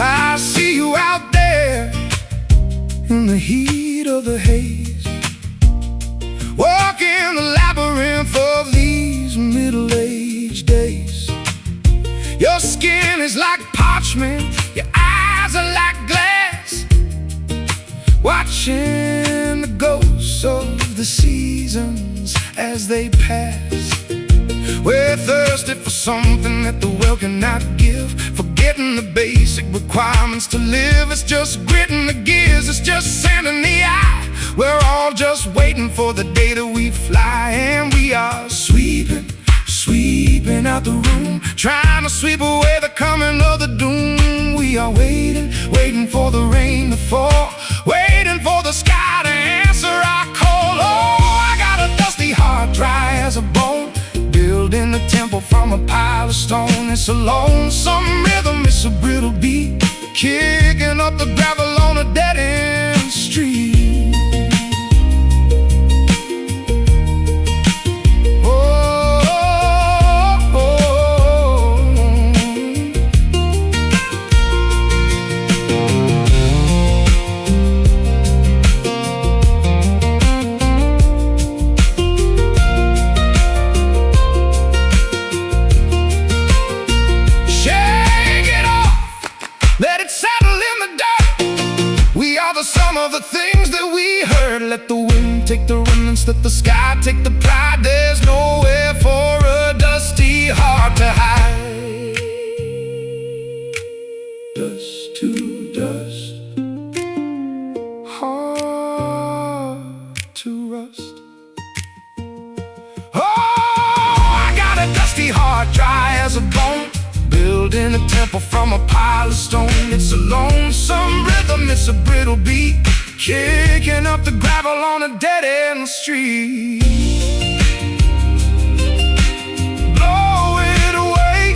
I see you out there in the heat of the haze, walking the labyrinth of these middle-aged days. Your skin is like parchment, your eyes are like glass, watching the ghosts of the seasons as they pass. We're thirsty for something that the world cannot give, forgetting the basic requirements to live. It's just gritting the gears, it's just sand in the eye. We're all just waiting for the day that we fly. And we are sweeping out the room, trying to sweep away the coming of the doom. We are waiting for the rain to fall, waiting for the sky to answer our call. Oh, I got a dusty heart, dry as a bone, building a temple from a pile of stone. It's a lonesome rhythm, it's a brittle beat, kicking up the gravel on a dead-end street. The sum of the things that we heard. Let the wind take the remnants, let the sky take the pride. There's nowhere for a dusty heart to hide. Dust to dust, heart to rust. Oh, I got a dusty heart, dry as a bone, building a temple from a pile of stone. It's a lonesome rhythm, it's a brittle beat, kicking up the gravel on a dead-end street. Blow it away,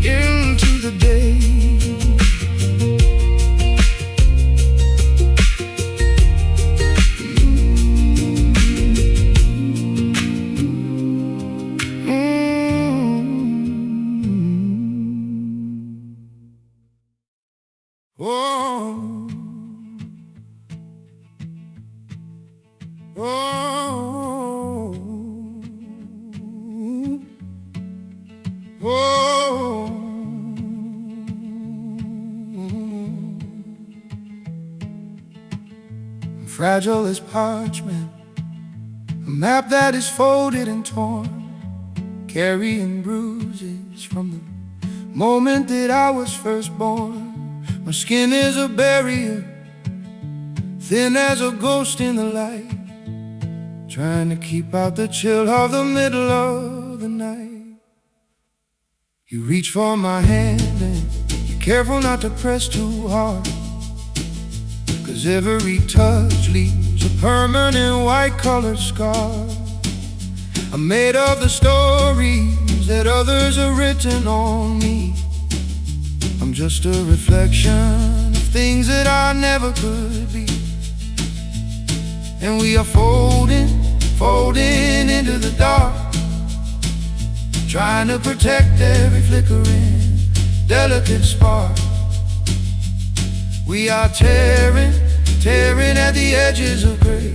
into the day. Oh, oh, oh. Fragile as parchment, a map that is folded and torn, carrying bruises from the moment that I was first born. My skin is a barrier, thin as a ghost in the light, trying to keep out the chill of the middle of the night. You reach for my hand and you're careful not to press too hard, 'cause every touch leaves a permanent white-colored scar. I'm made of the stories that others have written on me. I'm just a reflection of things that I never could be. and we are folding into the dark, trying to protect every flickering, delicate spark. We are tearing at the edges of gray,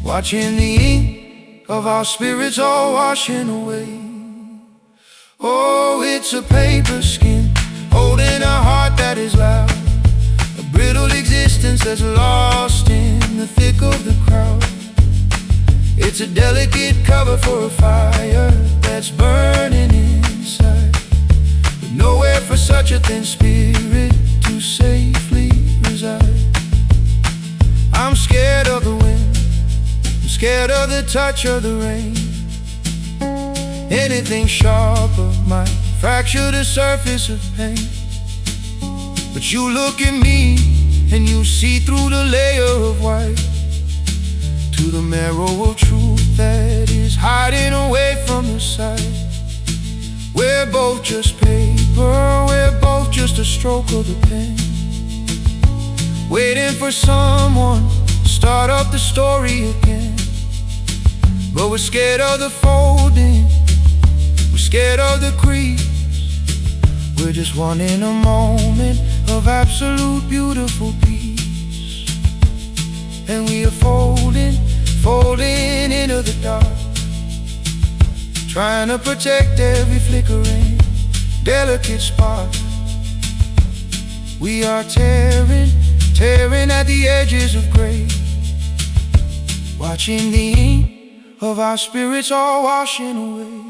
watching the ink of our spirits all washing away. Oh, it's a paper skin holding a heart that is loud, a brittle existence that's lost in the thick of the crowd. It's a delicate cover for a fire that's burning inside, with nowhere for such a thin spirit to safely reside. I'm scared of the wind, I'm scared of the touch of the rain. Anything sharper might fracture the surface of pain. But you look at me and you see through the layer of white to the marrow of truth that is hiding away from the sight. We're both just paper, we're both just a stroke of the pen, waiting for someone to start up the story again. But we're scared of the folding, we're scared of the crease. We're just wanting a moment of absolute beautiful peace. And we are folding into the dark, trying to protect every flickering, delicate spark. We are tearing at the edges of gray, watching the ink of our spirits all washing away.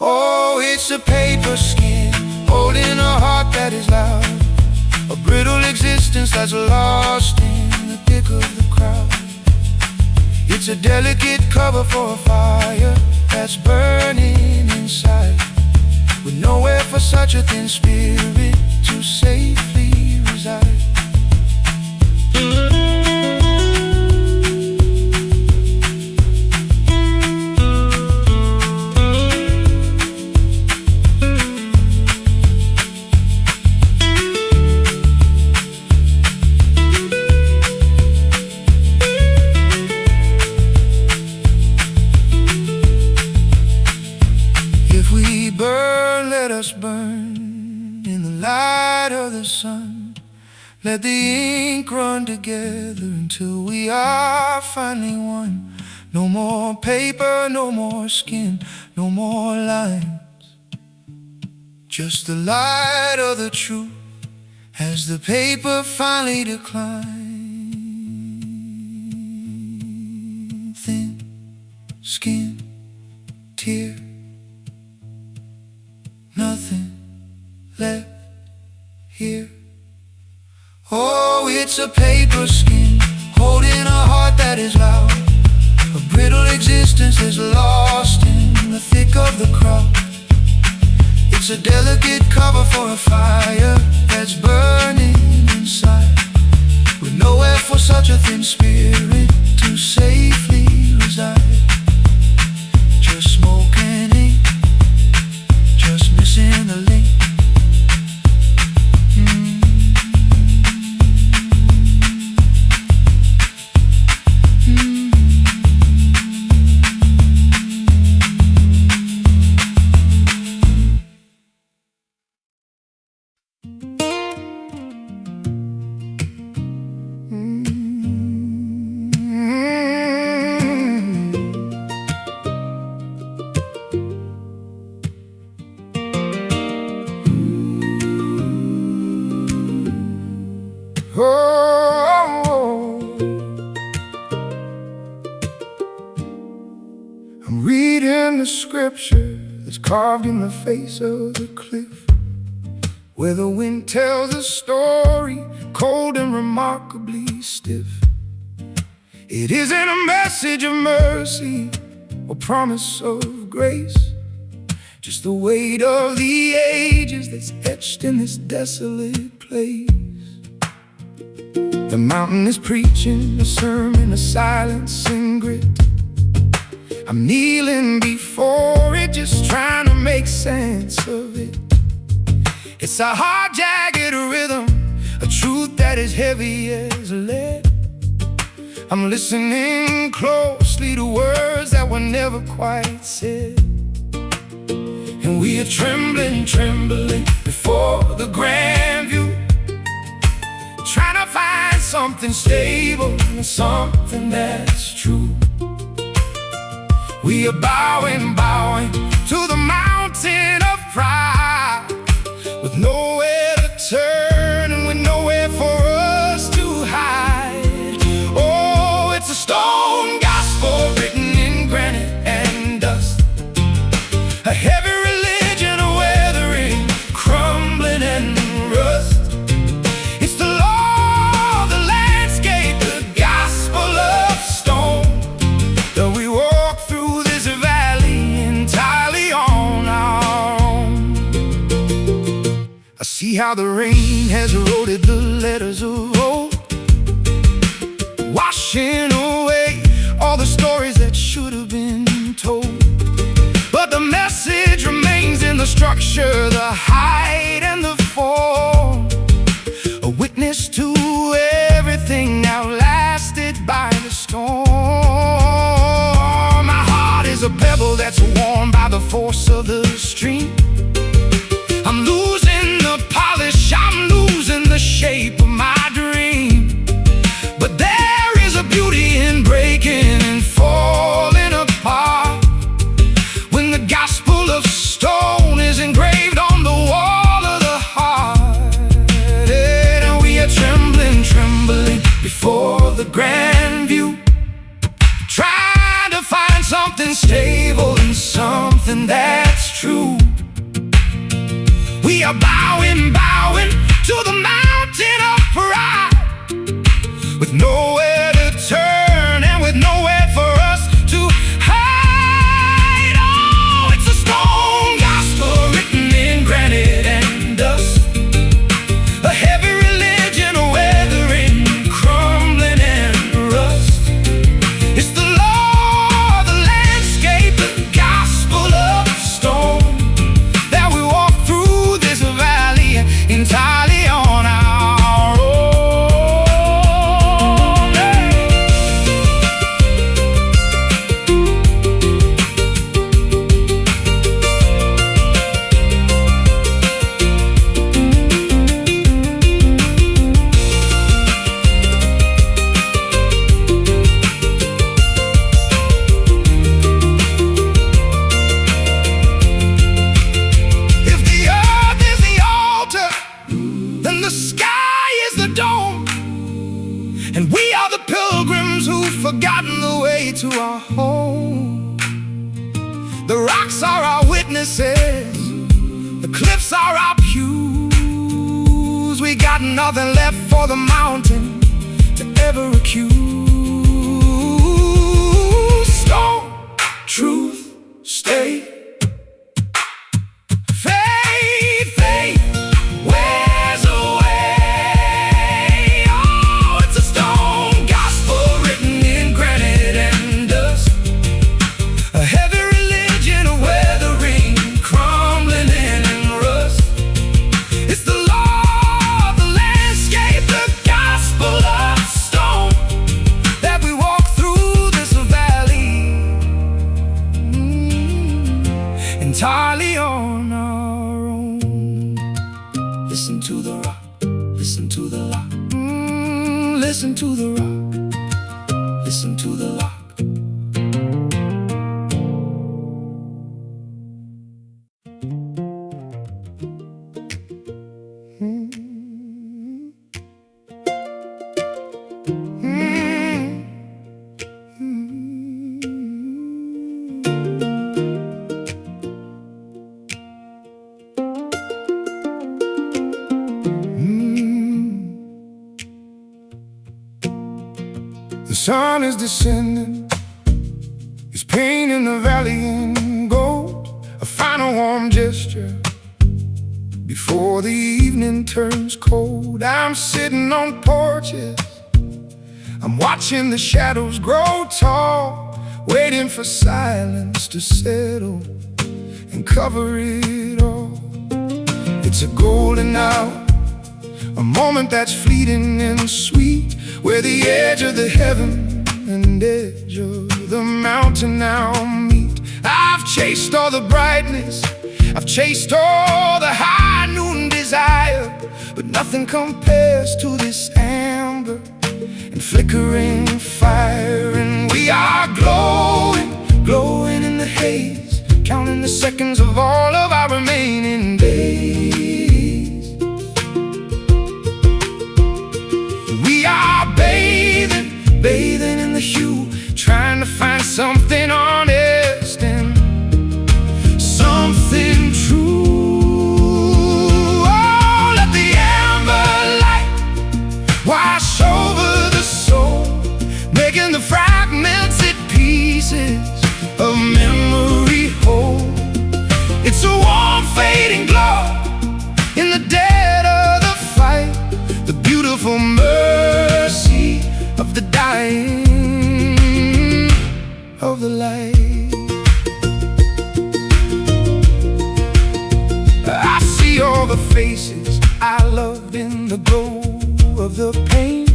Oh, it's a paper skin holding a heart that is loud, a brittle existence that's lost in the thick of the crowd. It's a delicate cover for a fire that's burning inside, with nowhere for such a thin spirit to safely reside. Let us burn in the light of the sun. Let the ink run together until we are finally one. No more paper, no more skin, no more lines. Just the light of the truth as the paper finally declines. Thin skin, tear, nothing left here. Oh, it's a paper skin holding a heart that is loud, a brittle existence that's lost in the thick of the crowd. It's a delicate cover for a fire that's burning inside, with nowhere for such a thin spirit to safely reside. Just smoke and ink, just missing the link. I'm reading the scripture that's carved in the face of the cliff, where the wind tells a story cold and remarkably stiff. It isn't a message of mercy or promise of grace, just the weight of the ages that's etched in this desolate place. The mountain is preaching a sermon of silence and grit. I'm kneeling before it, just trying to make sense of it. It's a hard, jagged rhythm, a truth that is heavy as lead. I'm listening closely to words that were never quite said. And we are trembling, trembling before the grand view, trying to find something stable and something that's true. We are bowing, bowing to the mountain of pride, with nowhere to turn and with nowhere for us to hide. Oh, it's a stone gospel written in granite and dust, a heavy religion, a weathering, crumbling and rust. It's the law of the landscape, the gospel of stone, that we walk through this valley entirely on our own. I see how the rain has eroded the letters of old, washing away all the stories that should have been told. But the message remains in the structure, the height and the form, a witness to everything now lasted by the storm. My heart is a pebble that's worn by the force of the stream. I'm losing the polish, I'm losing the shape of my dream. But there is a beauty in breaking and falling apart, when the gospel of stone is engraved on the wall of the heart. And we are trembling, trembling before the grand view, trying to find something stable and something that's true. We are bowing, bowing to the mountain of pride, with nowhere to turn and with nowhere for us to hide. Oh, it's a stone gospel written in granite and dust, a heavy religion, a weathering, crumbling and rust. It's the law of the landscape, the gospel of stone, that we walk through this valley entirely on our own. If the earth is the altar, then the sky is the dome, and we are the pilgrims who've forgotten the way to our home. The rocks are our witnesses, the cliffs are our pews. We got nothing left for the mountain to ever accuse. Stone, truth, stay. Faith, faith, wears away. Oh, it's a stone gospel written in granite and dust, a heavy religion, a weathering, crumbling and rust. It's the law of the landscape, the gospel of stone, that we walk through this valley entirely on our own. Listen to the rock, listen to the lock. Listen to the rock, listen to the lock. The sun is descending, it's painting the valley in gold, a final warm gesture before the evening turns cold. I'm sitting on porches, I'm watching the shadows grow tall, waiting for silence to settle and cover it all. It's a golden hour, a moment that's fleeting and sweet, where the edge of the heaven to now meet. I've chased all the brightness, I've chased all the high noon desire, but nothing compares to this amber and flickering fire. And we are glowing, glowing in the haze, counting the seconds of all of our remaining days. We are bathing, bathing in the hue, trying to find something honest and something true. Oh, let the amber light wash over the soul, making the fragmented pieces of memory whole. It's a warm fading glow in the dead of the fight, the beautiful mercy of the dying of the light. I see all the faces I loved in the glow of the pain,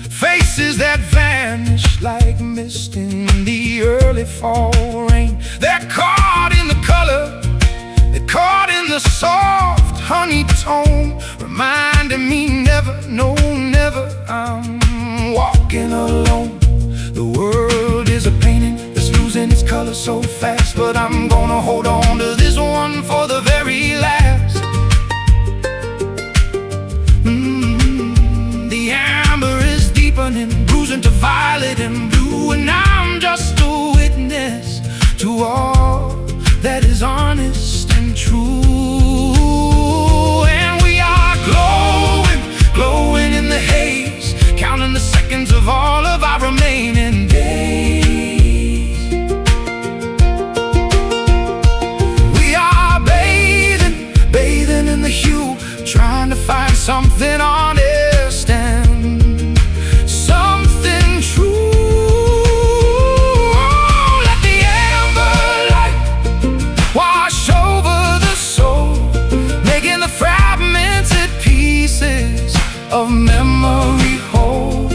faces that vanish like mist in the early fall rain. They're caught in the color, they're caught in the soft honey tone, reminding me never, no, never, I'm walking alone. The world is a painting that's losing its color so fast, but I'm gonna hold on to this one for the very last. The amber is deepening, bruising to violet and blue, and I'm just a witness to all that is honest and true. And we are glowing, glowing in the haze, counting the seconds of all of our remaining days. We are bathing, bathing in the hue, trying to find something honest and something true. Oh, let the amber light wash over the soul, making the fragmented pieces of memory whole.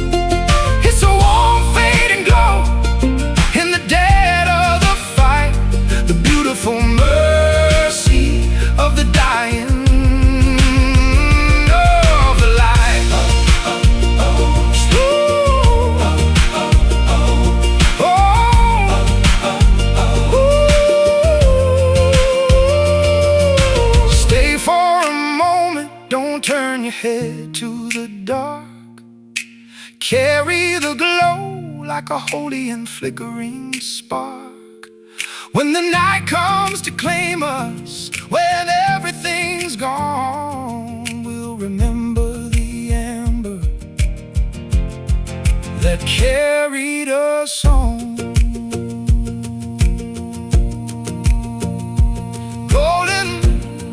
It's a warm fading glow in the dead of the fight, the beautiful mercy of the dying of the light. Stay for a moment, don't turn your head to the dark. Carry the glow like a holy and flickering spark. When the night comes to claim us, when everything's gone, we'll remember the amber that carried us on. Golden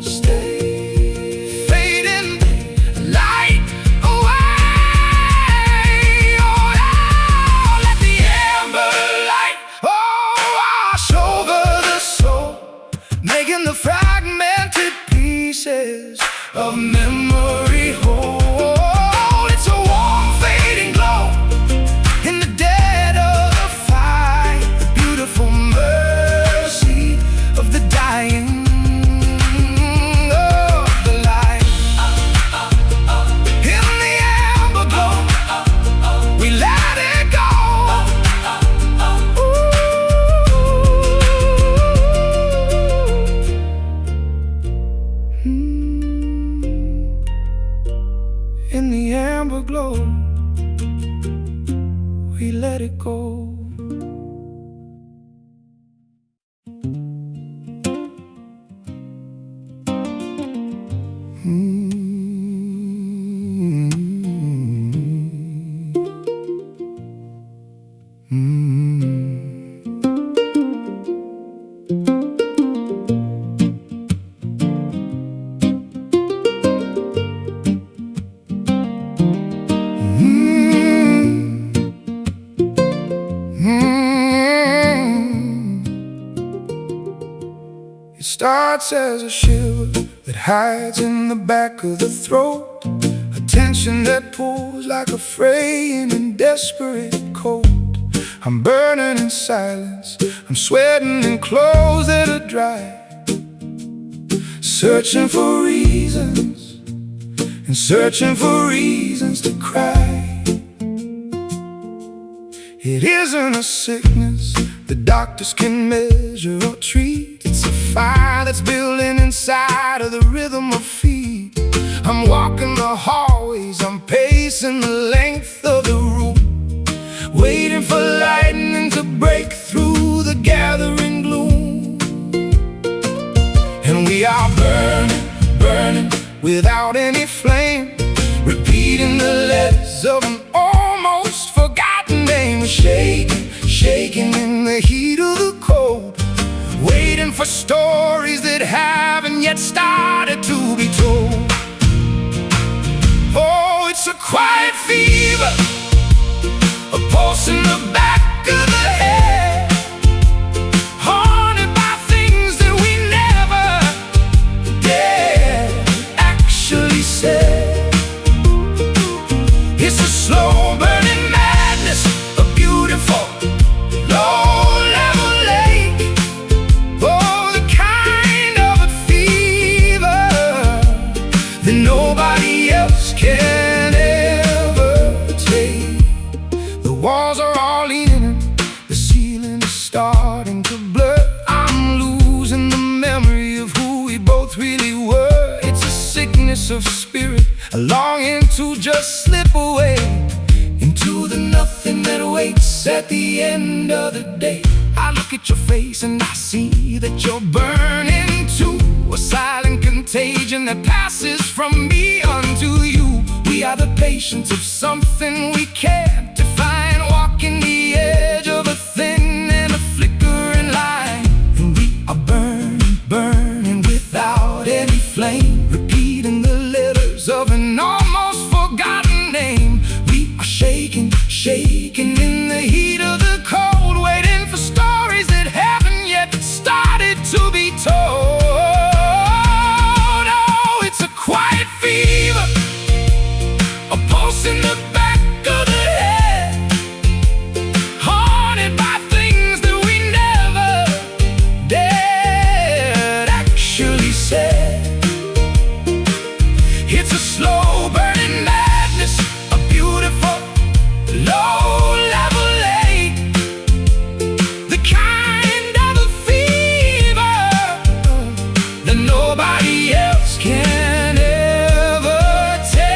stay, fading light away. Oh, let the amber light wash over the soul, making the fragmented pieces of memory whole. It's a warm fading glow in the dead of the fight, the beautiful mercy of the dying of the light. In the amber glow, we let it go. In the amber glow, we let it go. It starts as a shiver that hides in the back of the throat, a tension that pulls like a fraying and desperate coat. I'm burning in silence, I'm sweating in clothes that are dry, searching for reasons, and searching for reasons to cry. It isn't a sickness the doctors can measure or treat. It's a fire that's building inside of the rhythm of feet. I'm walking the hallways, I'm pacing the length of the room, waiting for lightning to break through the gathering gloom. And we are burning, burning without any flame, repeating the letters of an almost forgotten name. Shaking, shaking in the heat of the cold, waiting for stories that haven't yet started to be told. Oh, it's a quiet fever, a pulse in the back of the head, haunted by things that we never dared actually said. It's a slow burning madness, a beautiful low-level lake. Oh, the kind of a fever that nobody else can ever take. The walls are all leaning, the ceiling is starting to blur. I'm losing the memory of who we both really were. It's a sickness of spirit, a longing to just slip away into the nothing that waits at the end of the day. I look at your face and I see that you're burning too, a silent contagion that passes from me unto you. We are the patients of something we can't define, walking the edge of a thin and a flickering line. And we are burning, burning without any flame, repeating the letters of an almost forgotten name. We are shaking, shaking in the heat of the cold, waiting for stories that haven't yet started to be told. Oh, it's a quiet fever, a pulse in the back of the head, haunted by things that we never dared actually said. It's a slow burning madness, a beautiful low-level lake, the kind of a fever that nobody else can ever take.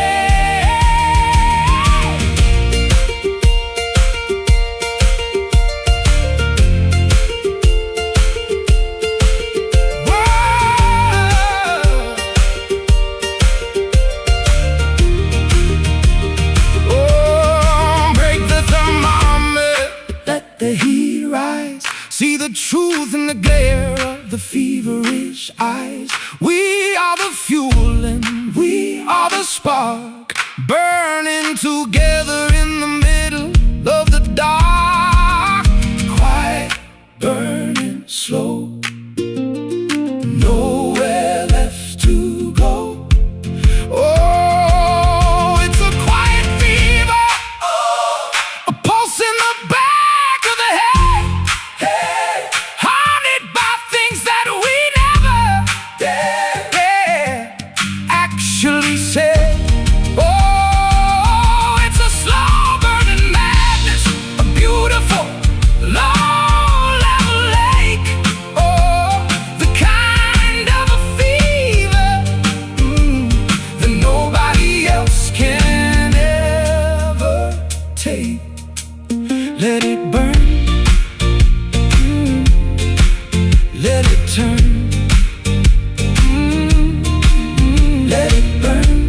Oh, break the thermometer, let the heat rise. See the truth in the glare of the feverish eyes. We are the fuel and we are the spark, burning together in the middle of the dark. Quiet, burning slow, nowhere left to go. Oh, it's a quiet fever, a pulse in the back of the head, haunted by things that we never dared actually said. Oh, it's a slow burning madness, a beautiful low-level lake. Oh, the kind of a fever that nobody else can ever take. Let it burn, let it turn, let it burn,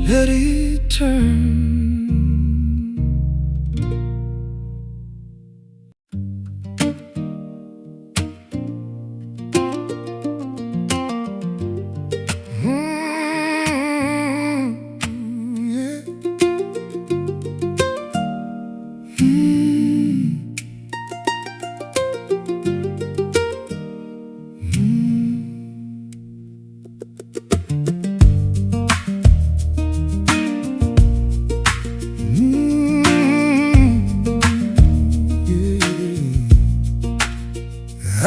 let it turn. Yeah.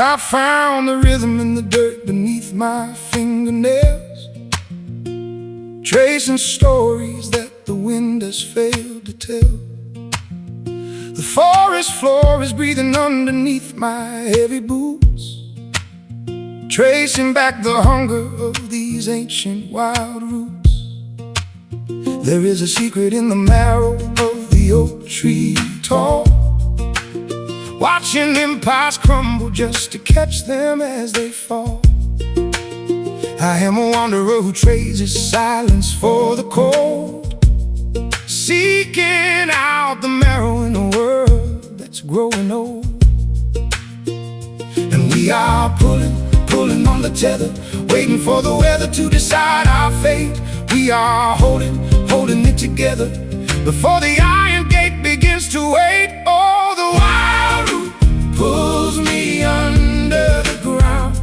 I found the rhythm in the dirt beneath my fingernails, tracing stories that the wind has failed to tell. The forest floor is breathing underneath my heavy boots, tracing back the hunger of these ancient wild roots. There is a secret in the marrow of the oak tree tall, watching empires crumble just to catch them as they fall. I am a wanderer who trades his silence for the cold, seeking out the marrow in a world that's growing old. And we are pulling on the tether, waiting for the weather to decide our fate. We are holding it together before the iron gate begins to wait. Oh, the wild root pulls me under the ground,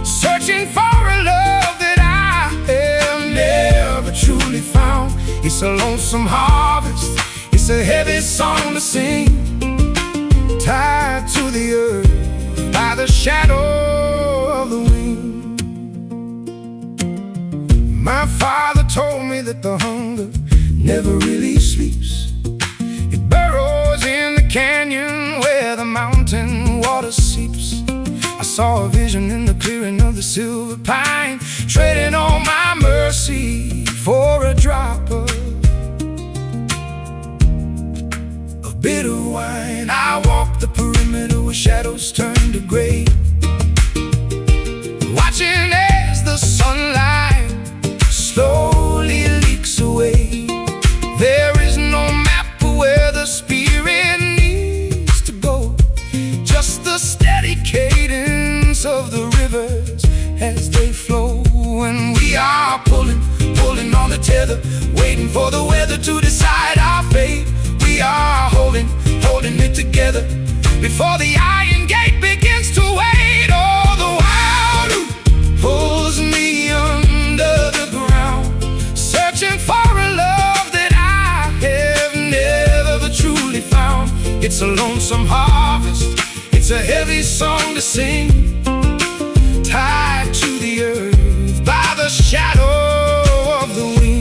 searching for a love that I have never truly found. It's a lonesome harvest, it's a heavy song to sing, tied to the earth by the shadow of the wind. My father told me that the hunger never really sleeps. It burrows in the canyon where the mountain water seeps. I saw a vision in the clearing of the silver pine, trading all my mercy for a drop of bitter wine. I walked the perimeter where shadows turn to gray, watching as the sunlight slowly leaks away. There is no map for where the spirit needs to go, just the steady cadence of the rivers as they flow. And we are pulling on the tether, waiting for the weather to decide our fate. We are holding it together before the iron gate begins to wait. Oh, the wild root pulls me under the ground, searching for a love that I have never truly found. It's a lonesome harvest, it's a heavy song to sing, tied to the earth by the shadow of the wind.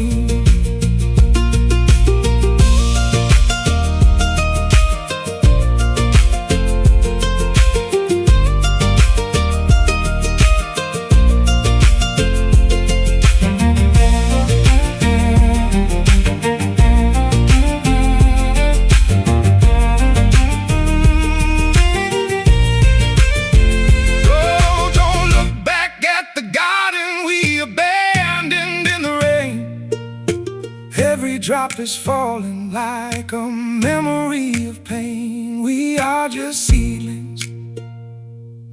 Drop is falling like a memory of pain. We are just seedlings,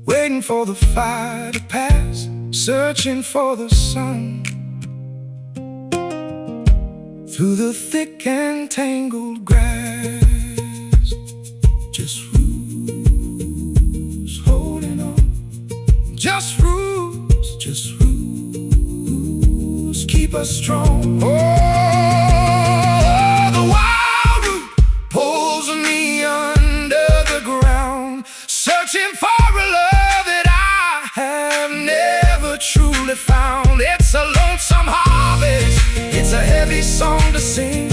waiting for the fire to pass, searching for the sun through the thick and tangled grass. Just roots holding on, just roots keep us strong. Oh, the wild root pulls me under the ground, searching for a love that I have never truly found. It's a lonesome harvest, it's a heavy song to sing,